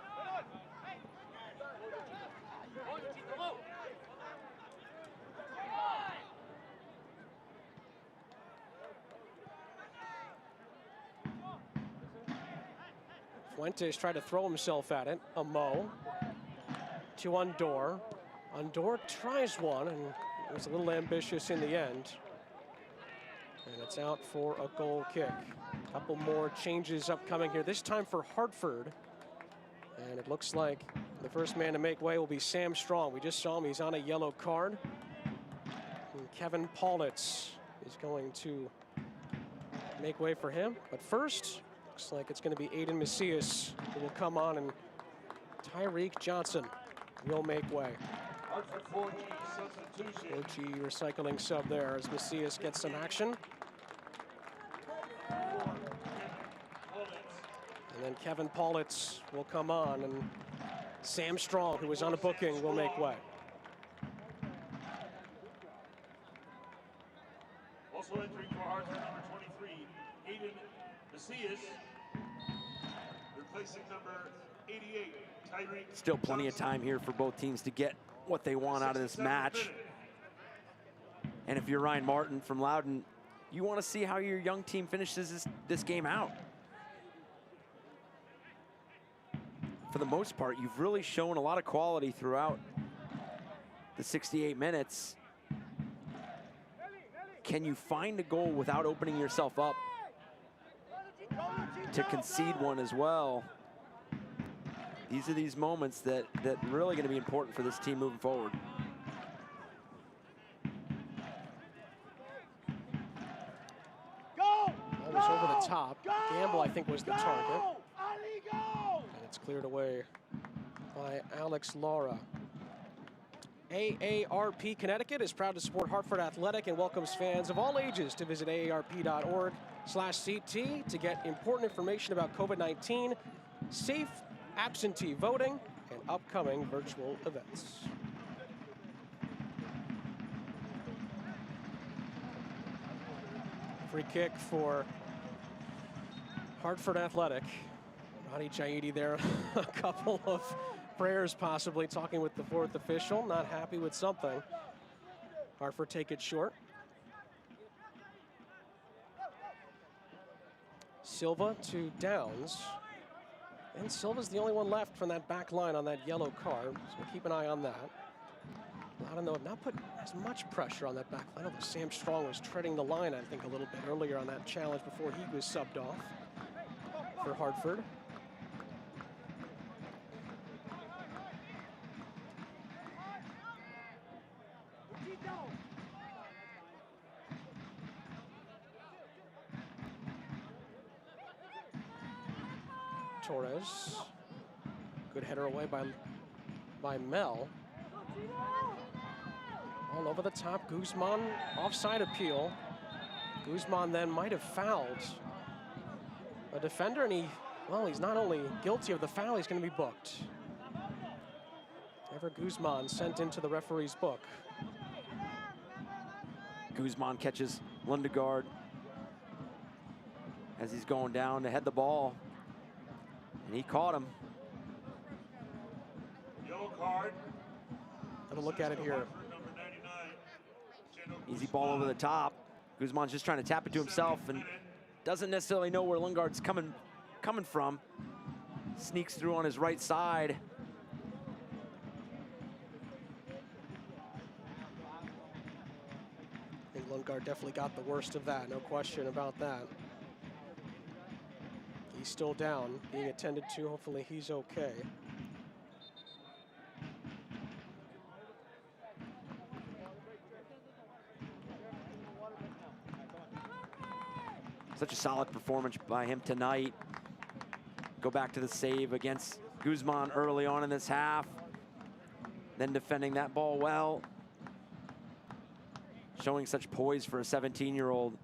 Fuentes tried to throw himself at it. Amo to Undor. Undor tries one and was a little ambitious in the end. And it's out for a goal kick. A couple more changes upcoming here, this time for Hartford. And it looks like the first man to make way will be Sam Strong. We just saw him, he's on a yellow card. And Kevin Paulitz is going to make way for him. But first, looks like it's going to be Aiden Macias who will come on, and Tyreek Johnson will make way. 4G recycling sub there as Macias gets some action. And then Kevin Paulitz will come on, and Sam Strong, who was on a booking, will make way. Also entering for Hartford, number 23, Aiden Macias. Replacing number 88, Tyreek. Still plenty of time here for both teams to get what they want out of this match. And if you're Ryan Martin from Loudoun, you want to see how your young team finishes this game out. For the most part, you've really shown a lot of quality throughout the 68 minutes. Can you find a goal without opening yourself up to concede one as well? These are these moments that really going to be important for this team moving forward. That was over the top. Gamble, I think, was the target. And it's cleared away by Alex Lara. AARP Connecticut is proud to support Hartford Athletic and welcomes fans of all ages to visit aarp.org/CT to get important information about COVID-19, safe absentee voting, and upcoming virtual events. Free kick for Hartford Athletic. Roddy Jaidi there, a couple of prayers possibly, talking with the fourth official, not happy with something. Hartford take it short. Silva to Downs. And Silva's the only one left from that back line on that yellow card, so we'll keep an eye on that. Loudoun, though, have not put as much pressure on that back line, although Sam Strong was treading the line, I think, a little bit earlier on that challenge before he was subbed off for Hartford. Torres, good header away by Mel. All over the top, Guzman, offside appeal. Guzman then might have fouled a defender, and he's not only guilty of the foul, he's going to be booked. Ever Guzman sent into the referee's book. Guzman catches Lundegaard as he's going down to head the ball. And he caught him. Yellow card. Have a look at it here. Easy ball over the top. Guzman's just trying to tap it to himself and doesn't necessarily know where Lundegaard's coming from. Sneaks through on his right side. I think Lundegaard definitely got the worst of that, no question about that. He's still down, being attended to. Hopefully he's okay. Such a solid performance by him tonight. Go back to the save against Guzman early on in this half. Then defending that ball well. Showing such poise for a 17-year-old.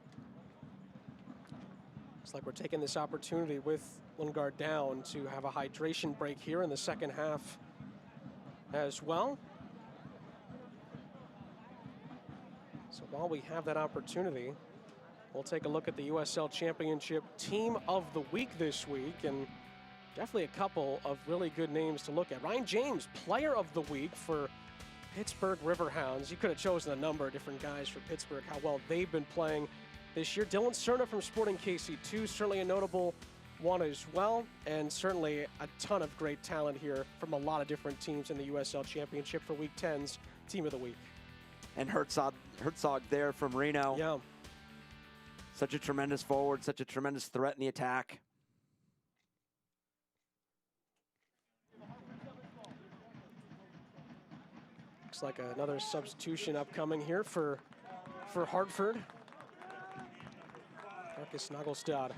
It's like we're taking this opportunity with one guard down to have a hydration break here in the second half as well. So while we have that opportunity, we'll take a look at the USL Championship Team of the Week this week, and definitely a couple of really good names to look at. Ryan James, Player of the Week for Pittsburgh Riverhounds. You could have chosen a number of different guys for Pittsburgh, how well they've been playing this year. Dylan Cerna from Sporting KC2, certainly a notable one as well, and certainly a ton of great talent here from a lot of different teams in the USL Championship for Week 10's Team of the Week. And Herzog there from Reno. Yeah. Such a tremendous forward, such a tremendous threat in the attack. Looks like another substitution upcoming here for Hartford. Marcus Nagelstad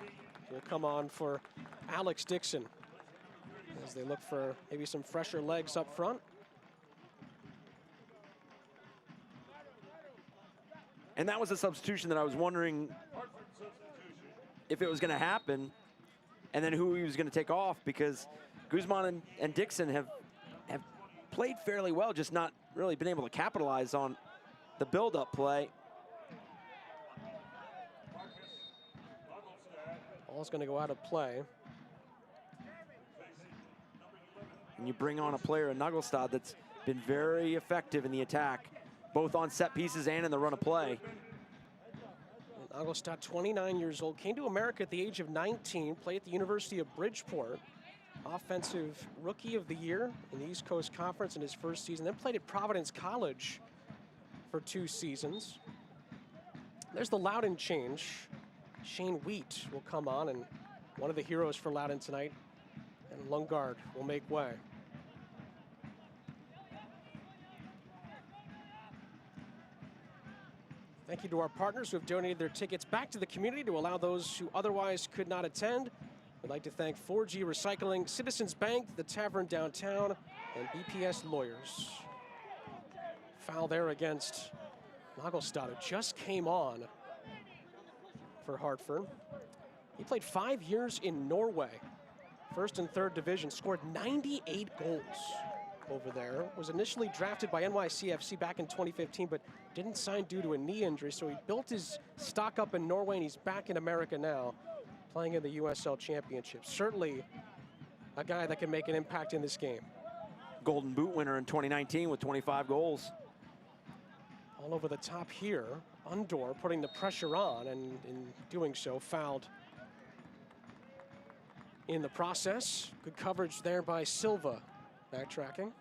will come on for Alex Dixon as they look for maybe some fresher legs up front. And that was a substitution that I was wondering if it was going to happen and then who he was going to take off, because Guzman and Dixon have played fairly well, just not really been able to capitalize on the build-up play. Ball's going to go out of play. And you bring on a player in Nagelstad that's been very effective in the attack, both on set pieces and in the run of play. Nagelstad, 29 years old, came to America at the age of 19, played at the University of Bridgeport. Offensive Rookie of the Year in the East Coast Conference in his first season, then played at Providence College for 2 seasons. There's the Loudoun change. Shane Wheat will come on, and one of the heroes for Loudoun tonight, and Lundgaard will make way. Thank you to our partners who have donated their tickets back to the community to allow those who otherwise could not attend. We'd like to thank 4G Recycling, Citizens Bank, the Tavern Downtown, and BPS Lawyers. Foul there against Nagelstad, who just came on for Hartford. He played 5 years in Norway, first and third division, scored 98 goals over there. Was initially drafted by NYCFC back in 2015, but didn't sign due to a knee injury, so he built his stock up in Norway, and he's back in America now, playing in the USL Championship. Certainly a guy that can make an impact in this game. Golden Boot winner in 2019 with 25 goals. All over the top here. Undor putting the pressure on, and in doing so, fouled in the process. Good coverage there by Silva, backtracking.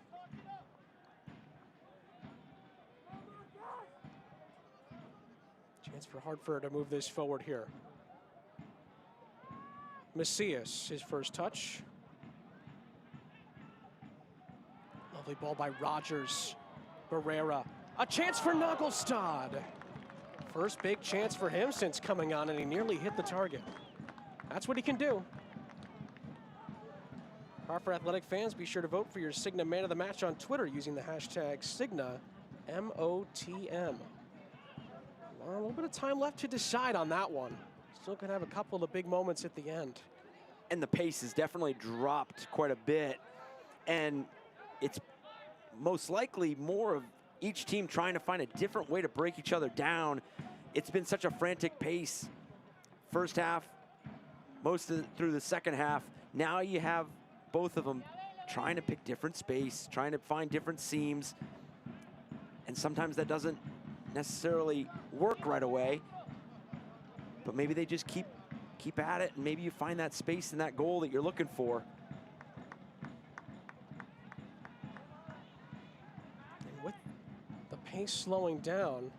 Chance for Hartford to move this forward here. Macias, his first touch. Lovely ball by Rogers. Barrera. A chance for Nagelstad. First big chance for him since coming on, and he nearly hit the target. That's what he can do. Hartford Athletic fans, be sure to vote for your Cigna Man of the Match on Twitter using the hashtag Cigna MOTM. Well, a little bit of time left to decide on that one. Still gonna have a couple of big moments at the end. And the pace has definitely dropped quite a bit. And it's most likely more of each team trying to find a different way to break each other down. It's been such a frantic pace. First half, through the second half. Now you have both of them trying to pick different space, trying to find different seams. And sometimes that doesn't necessarily work right away. But maybe they just keep at it, and maybe you find that space and that goal that you're looking for. And with the pace slowing down,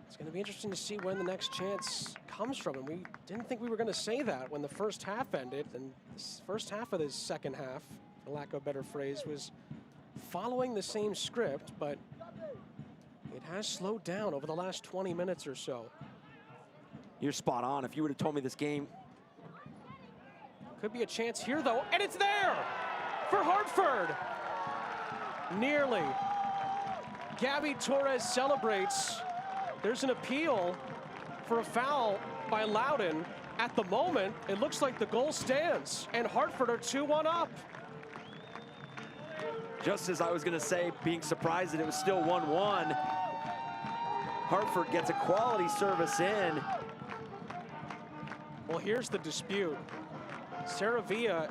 it's going to be interesting to see when the next chance comes from. And we didn't think we were going to say that when the first half ended. And this first half of this second half, for lack of a better phrase, was following the same script, but it has slowed down over the last 20 minutes or so. You're spot on. If you would have told me this game. Could be a chance here, though, and it's there for Hartford. Nearly. Gabby Torres celebrates. There's an appeal for a foul by Loudoun. At the moment, it looks like the goal stands, and Hartford are 2-1 up. Just as I was going to say, being surprised that it was still 1-1. Hartford gets a quality service in. Well, here's the dispute. Saravia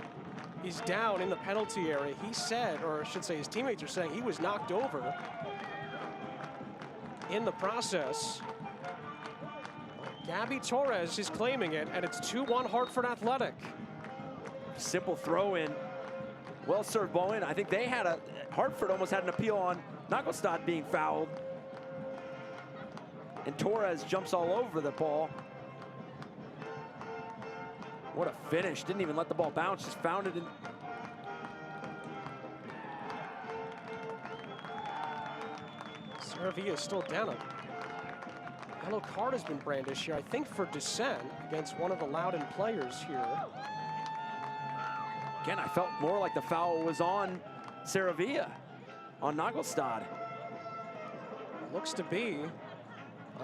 is down in the penalty area. He said, or I should say his teammates are saying, he was knocked over in the process. Gabby Torres is claiming it, and it's 2-1 Hartford Athletic. Simple throw in. Well served ball in. I think they had Hartford almost had an appeal on Nagelstad being fouled. And Torres jumps all over the ball. What a finish. Didn't even let the ball bounce, just found it in. Saravia is still down. A yellow card has been brandished here, I think for dissent against one of the Loudoun players here. Again, I felt more like the foul was on Saravia, on Nagelstad. Looks to be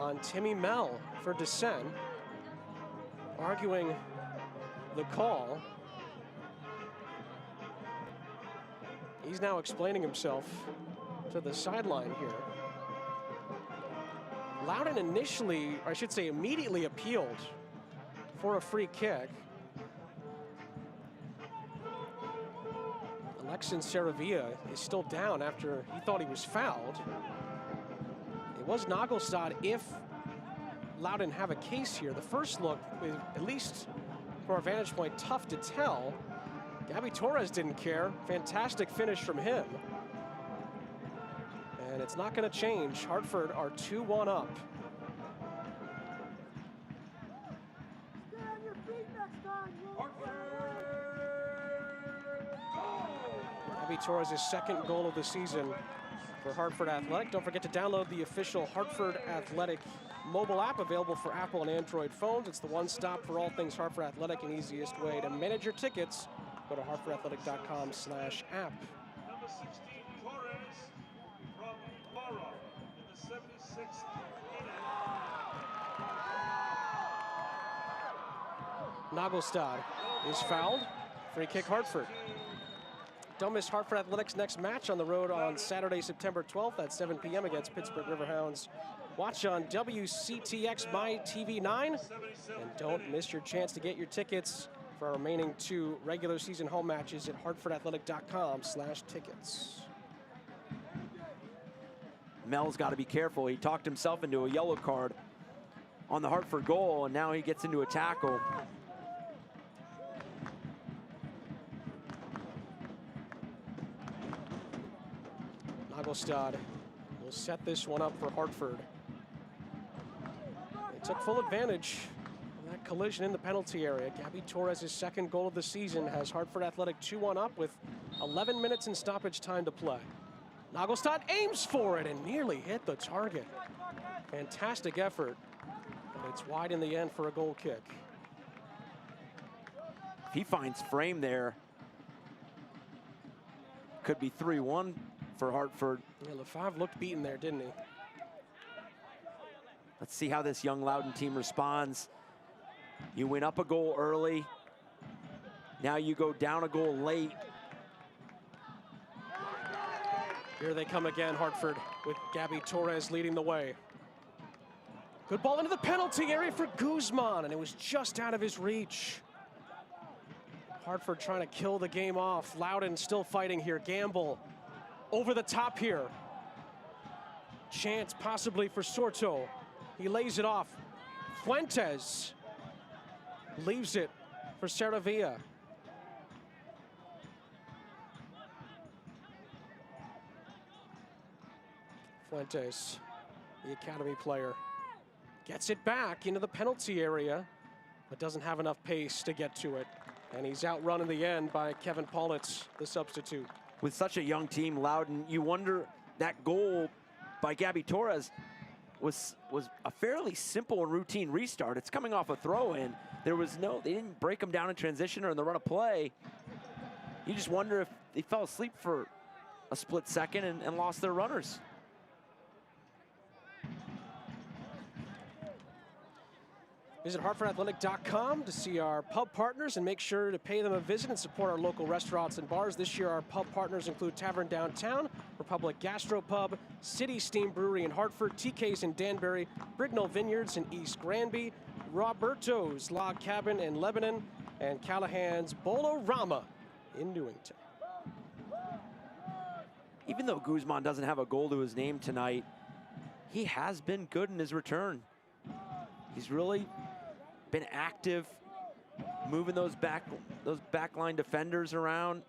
on Timmy Mell for dissent, arguing the call. He's now explaining himself to the sideline here. Loudoun initially, or I should say immediately appealed for a free kick. Alexin Saravia is still down after he thought he was fouled. It was Nagelstad if Loudoun have a case here. The first look, at least from our vantage point, tough to tell. Gabby Torres didn't care. Fantastic finish from him. And it's not going to change. Hartford are 2-1 up. Gabby Torres' second goal of the season for Hartford Athletic. Don't forget to download the official Hartford Athletic mobile app, available for Apple and Android phones. It's the one stop for all things Hartford Athletic and easiest way to manage your tickets. Go to hartfordathletic.com/app. Number 16, Torres from Laura in the 76th minute. Nagelstad is fouled. Free kick Hartford. Don't miss Hartford Athletics' next match on the road on Saturday, September 12th at 7 p.m. against Pittsburgh Riverhounds. Watch on WCTX My TV 9. And don't miss your chance to get your tickets for our remaining 2 regular season home matches at hartfordathletic.com/tickets. Mel's got to be careful. He talked himself into a yellow card on the Hartford goal, and now he gets into a tackle. Nagelstad will set this one up for Hartford. They took full advantage of that collision in the penalty area. Gabby Torres' second goal of the season has Hartford Athletic 2-1 up with 11 minutes in stoppage time to play. Nagelstad aims for it and nearly hit the target. Fantastic effort, but it's wide in the end for a goal kick. If he finds frame there, could be 3-1 for Hartford. Yeah, Lefebvre looked beaten there, didn't he? Let's see how this young Loudoun team responds. You win up a goal early. Now you go down a goal late. Here they come again, Hartford, with Gabby Torres leading the way. Good ball into the penalty area for Guzman, and it was just out of his reach. Hartford trying to kill the game off. Loudoun still fighting here. Gamble over the top here. Chance possibly for Sorto. He lays it off. Fuentes leaves it for Saravia. Fuentes, the academy player, gets it back into the penalty area, but doesn't have enough pace to get to it. And he's outrun in the end by Kevin Paulitz, the substitute. With such a young team, Loudoun, you wonder that goal by Gabby Torres, was a fairly simple and routine restart. It's coming off a throw-in. There was no, they didn't break them down in transition or in the run of play. You just wonder if they fell asleep for a split second and lost their runners. Visit HartfordAthletic.com to see our pub partners and make sure to pay them a visit and support our local restaurants and bars. This year, our pub partners include Tavern Downtown, Republic Gastropub, City Steam Brewery in Hartford, TK's in Danbury, Brignall Vineyards in East Granby, Roberto's Log Cabin in Lebanon, and Callahan's Bolorama in Newington. Even though Guzman doesn't have a goal to his name tonight, he has been good in his return. He's really been active, moving those backline defenders around.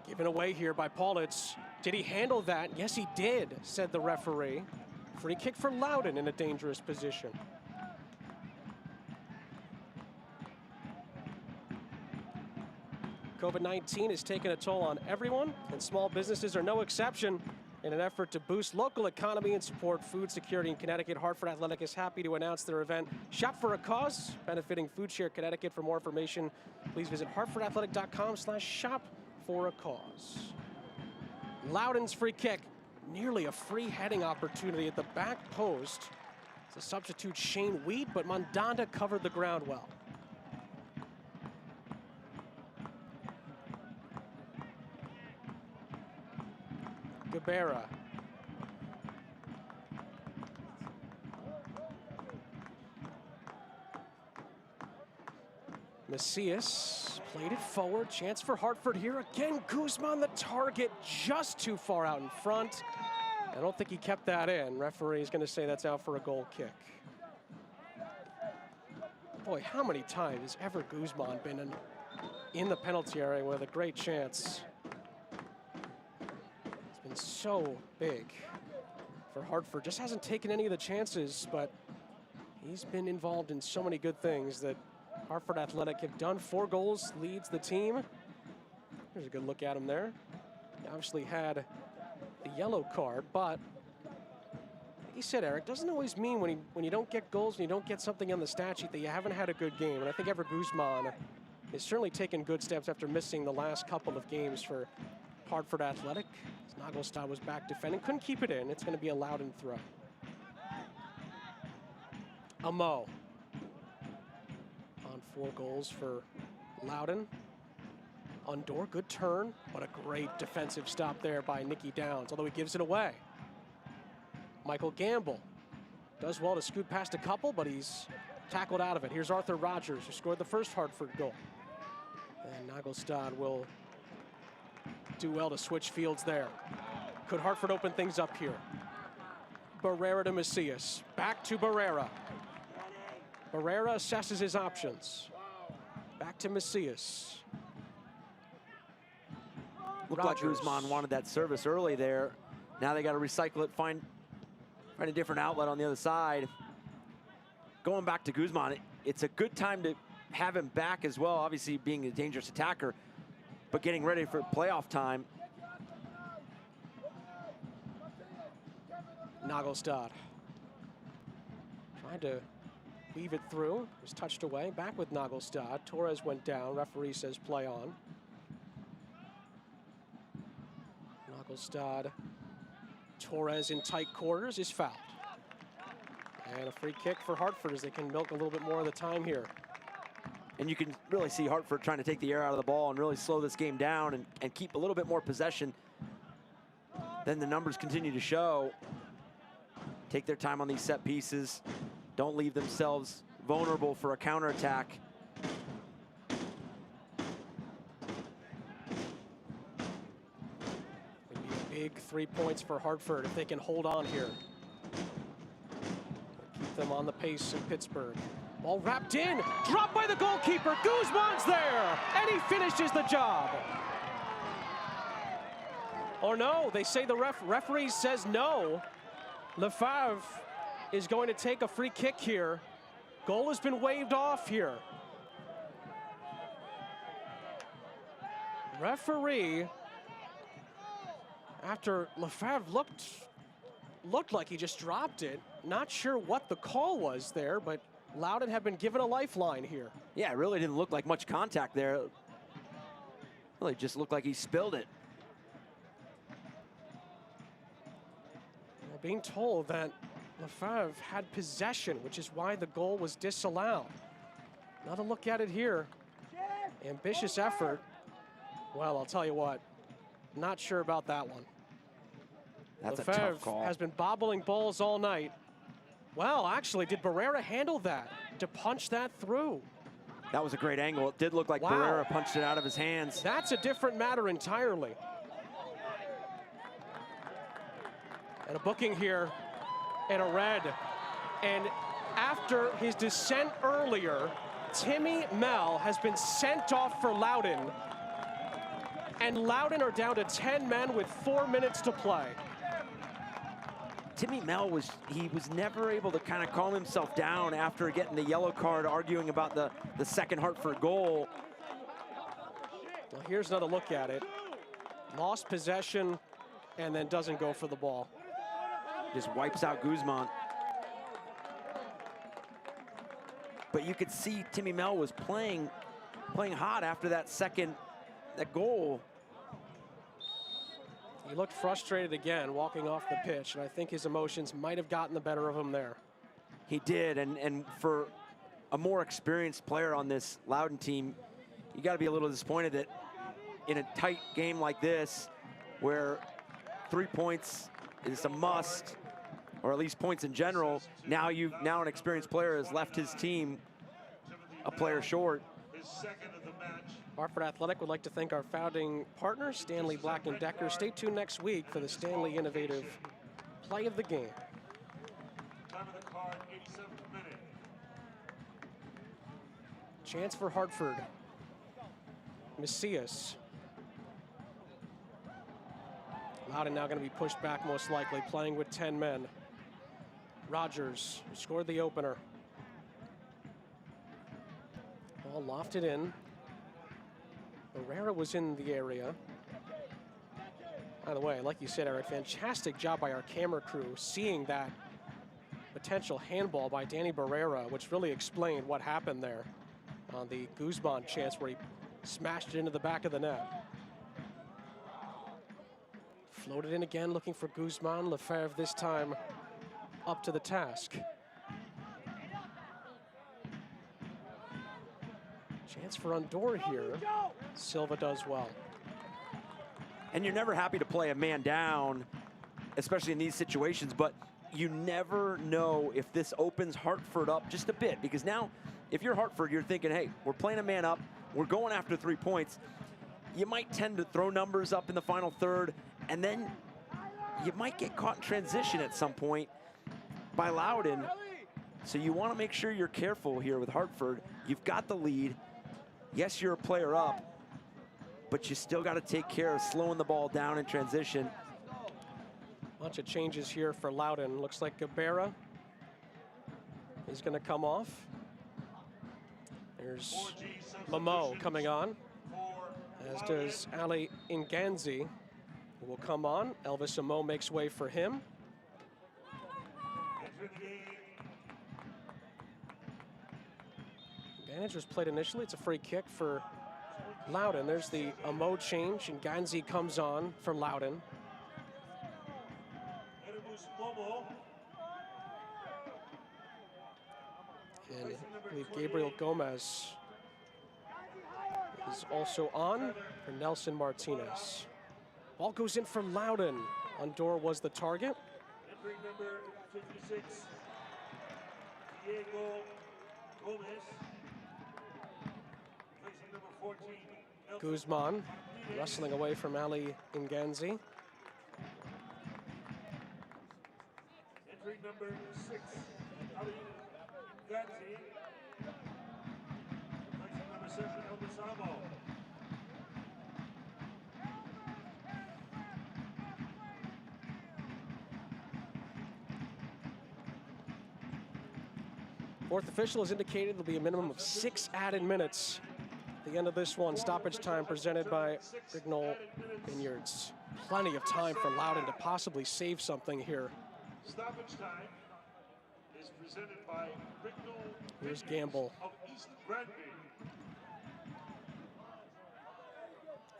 Given away here by Paulitz. Did he handle that? Yes, he did, said the referee. Free kick for Loudoun in a dangerous position. COVID-19 has taken a toll on everyone, and small businesses are no exception. In an effort to boost local economy and support food security in Connecticut, Hartford Athletic is happy to announce their event, Shop for a Cause, benefiting Food Share Connecticut. For more information, please visit hartfordathletic.com/shop for a cause. Loudoun's free kick, nearly a free heading opportunity at the back post. It's a substitute Shane Wheat, but Mandanda covered the ground well. Gabera. Macias played it forward. Chance for Hartford here. Again, Guzman the target, just too far out in front. I don't think he kept that in. Referee is going to say that's out for a goal kick. Boy, how many times has ever Guzman been in the penalty area with a great chance? Been so big for Hartford. Just hasn't taken any of the chances, but he's been involved in so many good things that Hartford Athletic have done. 4 goals, leads the team. There's a good look at him there. He obviously had the yellow card, but like you said, Eric, doesn't always mean when you don't get goals and you don't get something on the stat sheet that you haven't had a good game. And I think Ever Guzman has certainly taken good steps after missing the last couple of games for Hartford Athletic. Nagelstad was back defending, couldn't keep it in. It's going to be a Loudoun throw. Amo on 4 goals for Loudoun. Undor, good turn, but a great defensive stop there by Nicky Downs, although he gives it away. Michael Gamble does well to scoot past a couple, but he's tackled out of it. Here's Arthur Rogers, who scored the first Hartford goal. And Nagelstad will do well to switch fields there. Could Hartford open things up here? Barrera to Macias. Back to Barrera. Barrera assesses his options. Back to Macias. Looked like Guzman wanted that service early there. Now they got to recycle it, find a different outlet on the other side. Going back to Guzman, it's a good time to have him back as well, obviously being a dangerous attacker, but getting ready for playoff time. Nagelstad trying to weave it through. Was touched away. Back with Nagelstad. Torres went down. Referee says play on. Nagelstad. Torres in tight quarters is fouled. And a free kick for Hartford as they can milk a little bit more of the time here. And you can really see Hartford trying to take the air out of the ball and really slow this game down and keep a little bit more possession. Then the numbers continue to show. Take their time on these set pieces. Don't leave themselves vulnerable for a counterattack. Maybe a big 3 points for Hartford if they can hold on here. Keep them on the pace in Pittsburgh. Ball wrapped in, dropped by the goalkeeper. Guzman's there, and he finishes the job. Or no, they say the referee says no. Lefebvre is going to take a free kick here. Goal has been waved off here. Referee, after Lefebvre looked looked like he just dropped it. Not sure what the call was there, but Loudoun had been given a lifeline here. Yeah, it really didn't look like much contact there. Really just looked like he spilled it. We're being told that Lefebvre had possession, which is why the goal was disallowed. Another look at it here. Ambitious effort. Well, I'll tell you what, not sure about that one. That's Lefebvre a tough call. has been bobbling balls all night. Well, actually, did Barrera handle that to punch that through? That was a great angle. It did look like Barrera punched it out of his hands. That's a different matter entirely. And a booking here and a red. And after his descent earlier, Timmy Mel has been sent off for Loudoun. And Loudoun are down to 10 men with 4 minutes to play. Timmy Mel was never able to kind of calm himself down after getting the yellow card, arguing about the second Hartford goal. Well, here's another look at it. Lost possession and then doesn't go for the ball. Just wipes out Guzman. But you could see Timmy Mel was playing hot after that goal. He looked frustrated again, walking off the pitch, and I think his emotions might have gotten the better of him there. He did, and for a more experienced player on this Loudoun team, you got to be a little disappointed that in a tight game like this, where 3 points is a must, or at least points in general, now an experienced player has left his team a player short. Hartford Athletic would like to thank our founding partner, Stanley Black & Decker. Stay tuned next week for the Stanley Innovative Play of the Game. Time of the card, 87th minute. Chance for Hartford. Macias. Loudoun now going to be pushed back most likely, playing with 10 men. Rogers scored the opener. Ball lofted in. Barrera was in the area. By the way, like you said, Eric, fantastic job by our camera crew seeing that potential handball by Danny Barrera, which really explained what happened there on the Guzman chance where he smashed it into the back of the net. Floated in again, looking for Guzman. Lefebvre this time up to the task. Chance for Undor here. Silva does well. And you're never happy to play a man down, especially in these situations, but you never know if this opens Hartford up just a bit, because now if you're Hartford, you're thinking, hey, we're playing a man up, we're going after 3 points. You might tend to throw numbers up in the final third, and then you might get caught in transition at some point by Loudoun. So you want to make sure you're careful here with Hartford. You've got the lead. Yes, you're a player up, but you still got to take care of slowing the ball down in transition. Bunch of changes here for Loudoun. Looks like Gabera is going to come off. There's Momo coming on, as does Ali Nganzi, who will come on. Elvis Amo makes way for him. Advantage was played initially. It's a free kick for Loudoun. There's the Amo change, and Nganzi comes on for Loudoun. And I believe Gabriel Gomez is also on for Nelson Martinez. Ball goes in for Loudoun. Undor was the target. Entry number 56, Diego Gomez. Placing number 14, Guzman wrestling away from Ali Nganzi. Entry number 6, Ali Nganzi. Placing number 7, Elvis Amo. Fourth official has indicated there'll be a minimum of 6 added minutes at the end of this one. Stoppage time presented by Rignall Vineyards. Plenty of time for Loudoun to possibly save something here. Stoppage time is presented by Ricknell Here's Gamble. of East Granby.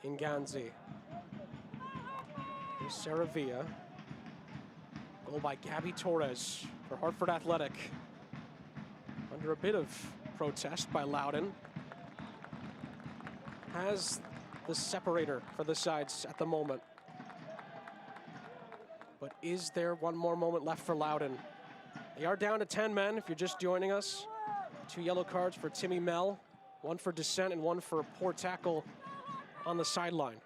Inganzi. Here's Saravia. Goal by Gabby Torres for Hartford Athletic. Under a bit of protest by Loudoun. Has the separator for the sides at the moment. But is there one more moment left for Loudoun? They are down to 10 men if you're just joining us. 2 yellow cards for Timmy Mell, 1 for dissent and 1 for a poor tackle on the sideline.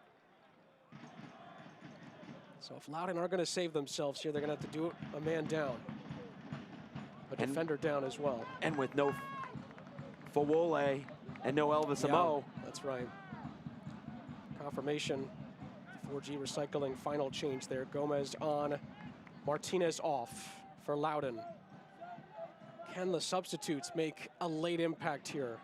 So if Loudoun are going to save themselves here, they're going to have to do a man down. A defender down as well. And with no Fawole and no Elvis Amo. That's right. Confirmation. 4G Recycling final change there. Gomez on, Martinez off for Loudoun. Can the substitutes make a late impact here?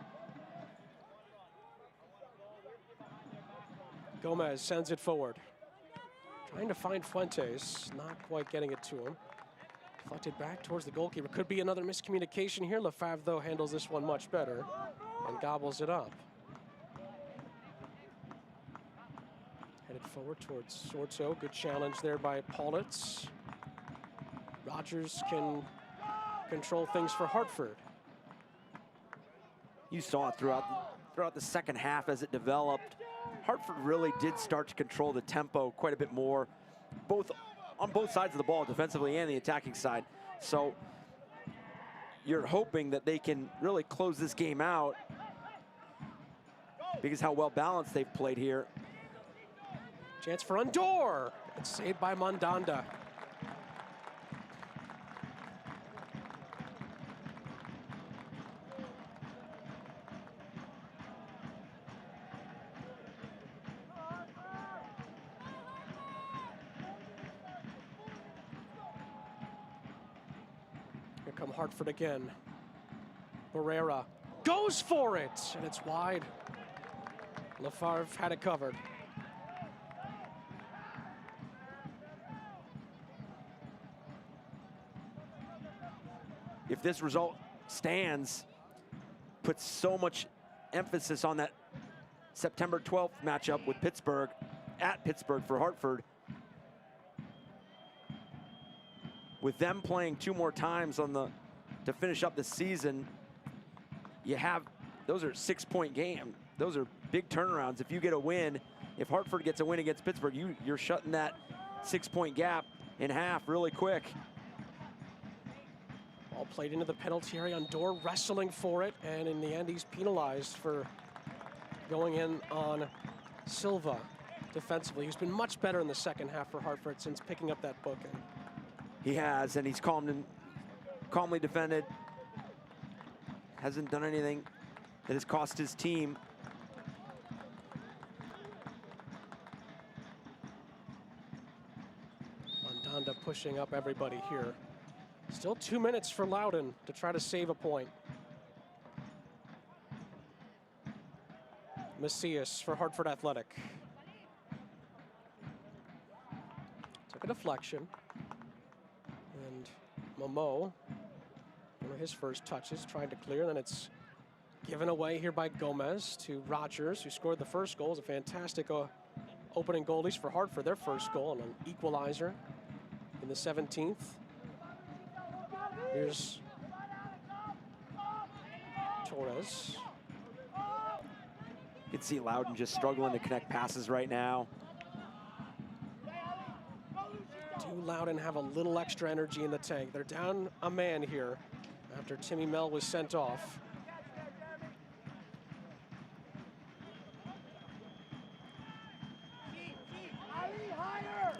Gomez sends it forward. Trying to find Fuentes, not quite getting it to him. Deflected back towards the goalkeeper. Could be another miscommunication here. Lefebvre, though, handles this one much better and gobbles it up. Headed forward towards Sorto. Good challenge there by Paulitz. Rogers can control things for Hartford. You saw it throughout the second half as it developed. Hartford really did start to control the tempo quite a bit more, on both sides of the ball, defensively and the attacking side. So you're hoping that they can really close this game out because how well balanced they've played here. Chance for Undor. It's saved by Mandanda. Here come Hartford again. Barrera goes for it, and it's wide. Lefebvre had it covered. If this result stands, puts so much emphasis on that September 12th matchup with Pittsburgh, at Pittsburgh for Hartford. With them playing 2 more times to finish up the season, those are 6-point games. Those are big turnarounds. If you get a win, if Hartford gets a win against Pittsburgh, you're shutting that 6-point gap in half really quick. Ball played into the penalty area. Undor wrestling for it, and in the end, he's penalized for going in on Silva defensively. He's been much better in the second half for Hartford since picking up that booking. He has, and he's calmly defended. Hasn't done anything that has cost his team. Mandanda pushing up everybody here. Still 2 minutes for Loudoun to try to save a point. Macias for Hartford Athletic. Took a deflection. And Momo, one of his first touches, trying to clear. Then it's given away here by Gomez to Rogers, who scored the first goal. It was a fantastic opening goalies for Hartford, their first goal, and an equalizer in the 17th. Here's Torres. You can see Loudoun just struggling to connect passes right now. Do Loudoun have a little extra energy in the tank? They're down a man here after Timmy Mell was sent off.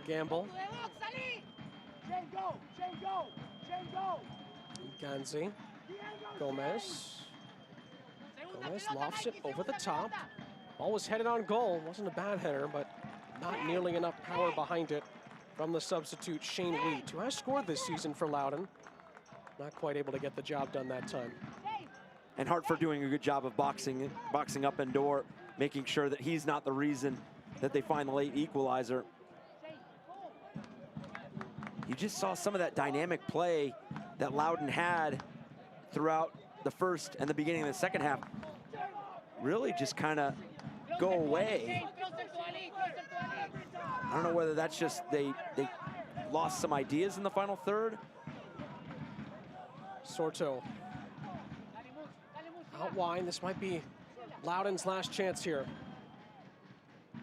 Gamble. Ganzi. Gomez. Gomez lofts it over the top. Ball was headed on goal. Wasn't a bad header, but not nearly enough power behind it from the substitute Shane Wheat, who has scored this season for Loudoun. Not quite able to get the job done that time. And Hartford doing a good job of boxing up Undor, making sure that he's not the reason that they find the late equalizer. you just saw some of that dynamic play that Loudoun had throughout the first and the beginning of the second half really just kind of go away. I don't know whether that's just they lost some ideas in the final third. Sorto out wide. This might be Loudoun's last chance here.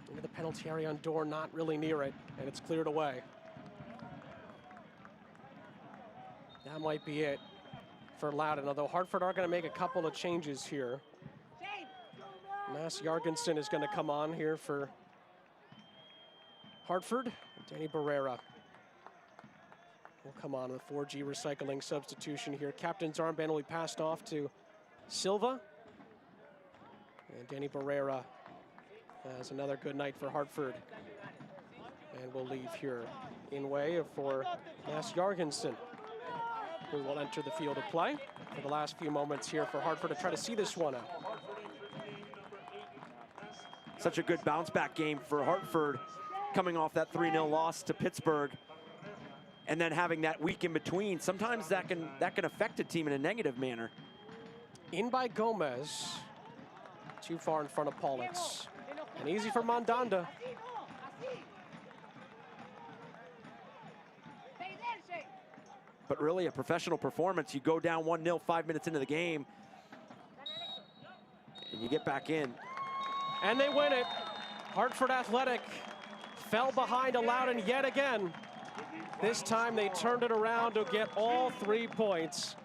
Into the penalty area on Dorn, not really near it, and it's cleared away. That might be it for Loudoun, although Hartford are going to make a couple of changes here. Mass Jorgensen is going to come on here for Hartford. Danny Barrera will come on with 4G recycling substitution here. Captain's armband will be passed off to Silva. And Danny Barrera has another good night for Hartford. And we'll leave here in way for Mass Jorgensen, who will enter the field of play for the last few moments here for Hartford to try to see this one out. Such a good bounce back game for Hartford, coming off that 3-0 loss to Pittsburgh, and then having that week in between. Sometimes that can affect a team in a negative manner. In by Gomez, too far in front of Paulitz, and easy for Mandanda. But really a professional performance. You go down 1-0 5 minutes into the game, and you get back in. And they win it. Hartford Athletic fell behind Loudoun yet again. This time they turned it around to get all 3 points.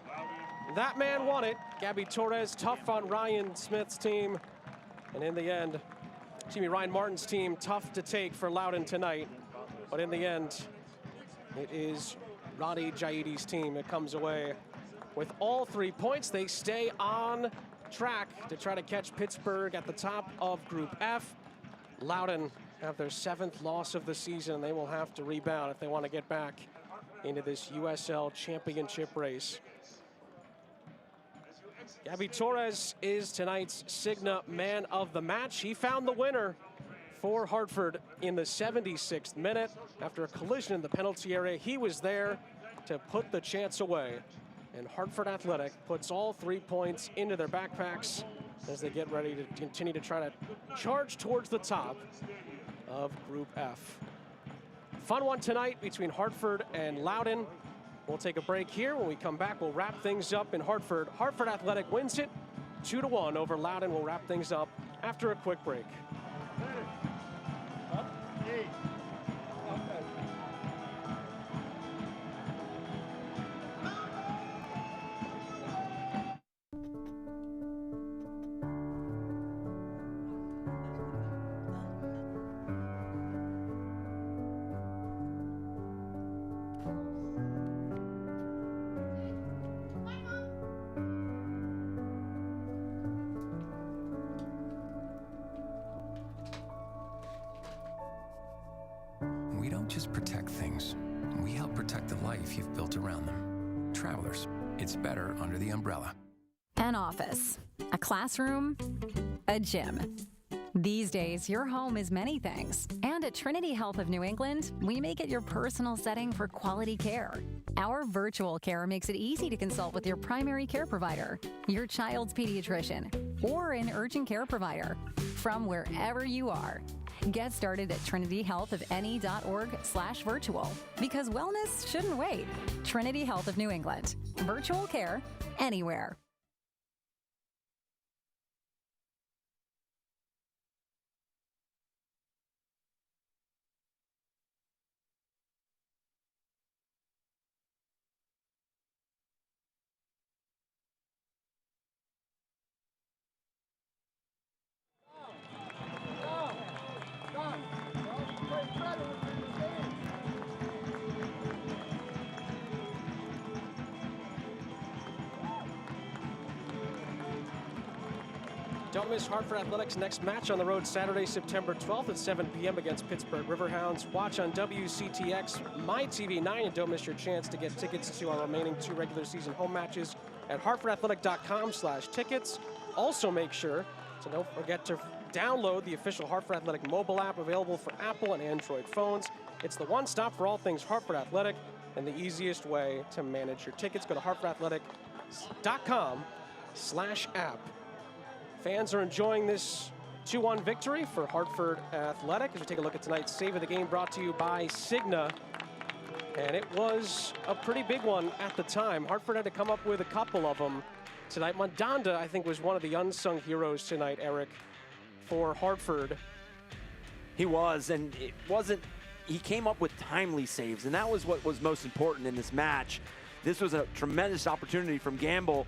That man won it. Gabby Torres, tough on Ryan Smith's team. And in the end, Ryan Martin's team, tough to take for Loudoun tonight. But in the end, it is Roddy Jaidi's team that comes away with all 3 points. They stay on track to try to catch Pittsburgh at the top of Group F. Loudoun have their 7th loss of the season. They will have to rebound if they want to get back into this USL championship race. Gabby Torres is tonight's Cigna man of the match. He found the winner for Hartford in the 76th minute. After a collision in the penalty area, he was there to put the chance away. And Hartford Athletic puts all 3 points into their backpacks as they get ready to continue to try to charge towards the top of Group F. Fun one tonight between Hartford and Loudoun. We'll take a break here. When we come back, we'll wrap things up in Hartford. Hartford Athletic wins it 2-1 over Loudoun. We'll wrap things up after a quick break. We don't just protect things. We help protect the life you've built around them. Travelers, it's better under the umbrella. An office, a classroom, a gym. These days, your home is many things. And at Trinity Health of New England, we make it your personal setting for quality care. Our virtual care makes it easy to consult with your primary care provider, your child's pediatrician, or an urgent care provider from wherever you are. Get started at trinityhealthofne.org/virtual because wellness shouldn't wait. Trinity Health of New England. Virtual care anywhere. Don't miss Hartford Athletics' next match on the road Saturday, September 12th at 7 p.m. against Pittsburgh Riverhounds. Watch on WCTX, MyTV9, and don't miss your chance to get tickets to our remaining 2 regular season home matches at hartfordathletic.com/tickets. Also make sure to don't forget to download the official Hartford Athletic mobile app available for Apple and Android phones. It's the one stop for all things Hartford Athletic. and the easiest way to manage your tickets. Go to hartfordathletic.com/app. Fans are enjoying this 2-1 victory for Hartford Athletic. As we take a look at tonight's save of the game, brought to you by Cigna. And it was a pretty big one at the time. Hartford had to come up with a couple of them tonight. Mandanda, I think, was one of the unsung heroes tonight, Eric, for Hartford. He was, and it wasn't, he came up with timely saves, and that was what was most important in this match. This was a tremendous opportunity from Gamble.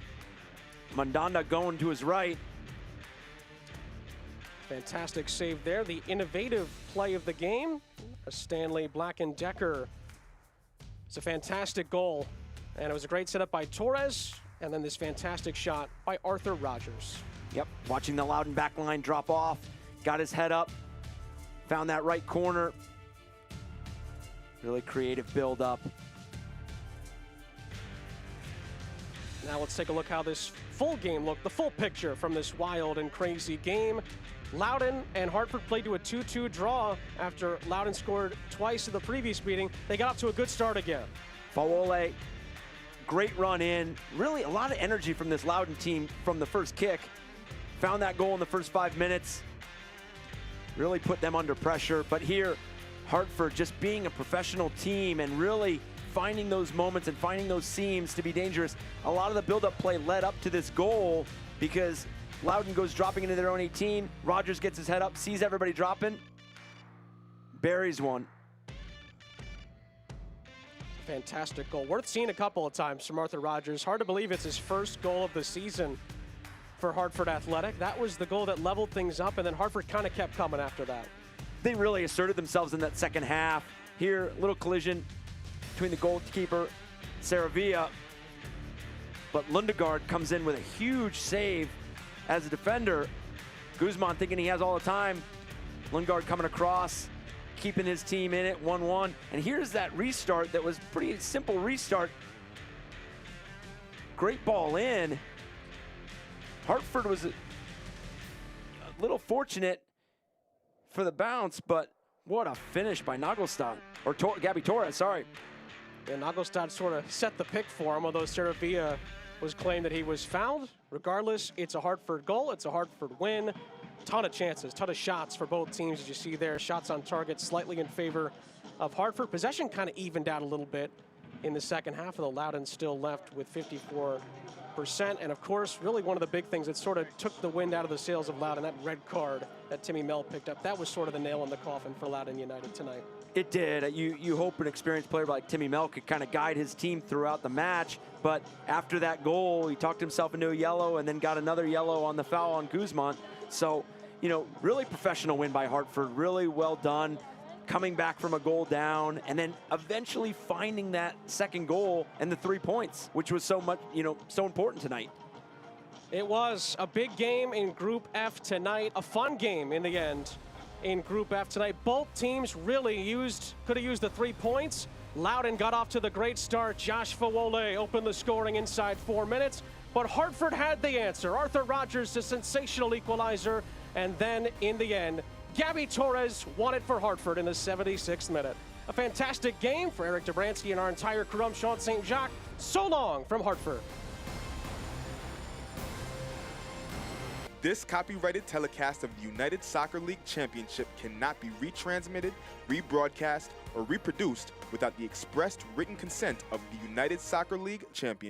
Mandanda going to his right. Fantastic save there. The innovative play of the game, a Stanley Black & Decker. It's a fantastic goal, and it was a great setup by Torres, and then this fantastic shot by Arthur Rogers. Yep, watching the Loudoun back line drop off, got his head up, found that right corner. Really creative build up. Now let's take a look how this full game looked, the full picture from this wild and crazy game. Loudoun and Hartford played to a 2-2 draw after Loudoun scored twice in the previous meeting. They got off to a good start again. Fawole, great run in. Really a lot of energy from this Loudoun team from the first kick. Found that goal in the first 5 minutes. Really put them under pressure. But here, Hartford just being a professional team and really finding those moments and finding those seams to be dangerous. A lot of the build-up play led up to this goal because Loudoun goes dropping into their own 18. Rogers gets his head up, sees everybody dropping, buries one. Fantastic goal. Worth seeing a couple of times from Arthur Rogers. Hard to believe it's his first goal of the season for Hartford Athletic. That was the goal that leveled things up, and then Hartford kind of kept coming after that. They really asserted themselves in that second half. Here, little collision between the goalkeeper, Saravia, but Lundegaard comes in with a huge save as a defender. Guzman thinking he has all the time. Lundegaard coming across, keeping his team in it, 1-1. And here's that restart that was pretty simple restart. Great ball in. Hartford was a little fortunate for the bounce, but what a finish by Nagelstad, or Gabby Torres, sorry. And Nagelstad sort of set the pick for him, although Saravia was claimed that he was fouled. Regardless, it's a Hartford goal, it's a Hartford win. Ton of chances, ton of shots for both teams, as you see there. Shots on target slightly in favor of Hartford. Possession kind of evened out a little bit in the second half, although Loudoun still left with 54%. And of course, really one of the big things that sort of took the wind out of the sails of Loudoun, that red card that Timmy Mell picked up, that was sort of the nail in the coffin for Loudoun United tonight. It did. You hope an experienced player like Timmy Mell could kind of guide his team throughout the match, but after that goal, he talked himself into a yellow and then got another yellow on the foul on Guzman. So, you know, really professional win by Hartford, really well done, coming back from a goal down and then eventually finding that second goal and the 3 points, which was so much, you know, so important tonight. It was a big game in Group F tonight, a fun game in the end in Group F tonight. Both teams really could have used the 3 points. Loudoun got off to the great start. Josh Fawole opened the scoring inside 4 minutes, but Hartford had the answer. Arthur Rogers, a sensational equalizer, and then in the end, Gabby Torres won it for Hartford in the 76th minute. A fantastic game for Eric Dobransky and our entire crew. I'm Sean St. Jacques. So long from Hartford. This copyrighted telecast of the United Soccer League Championship cannot be retransmitted, rebroadcast, or reproduced without the expressed written consent of the United Soccer League Championship.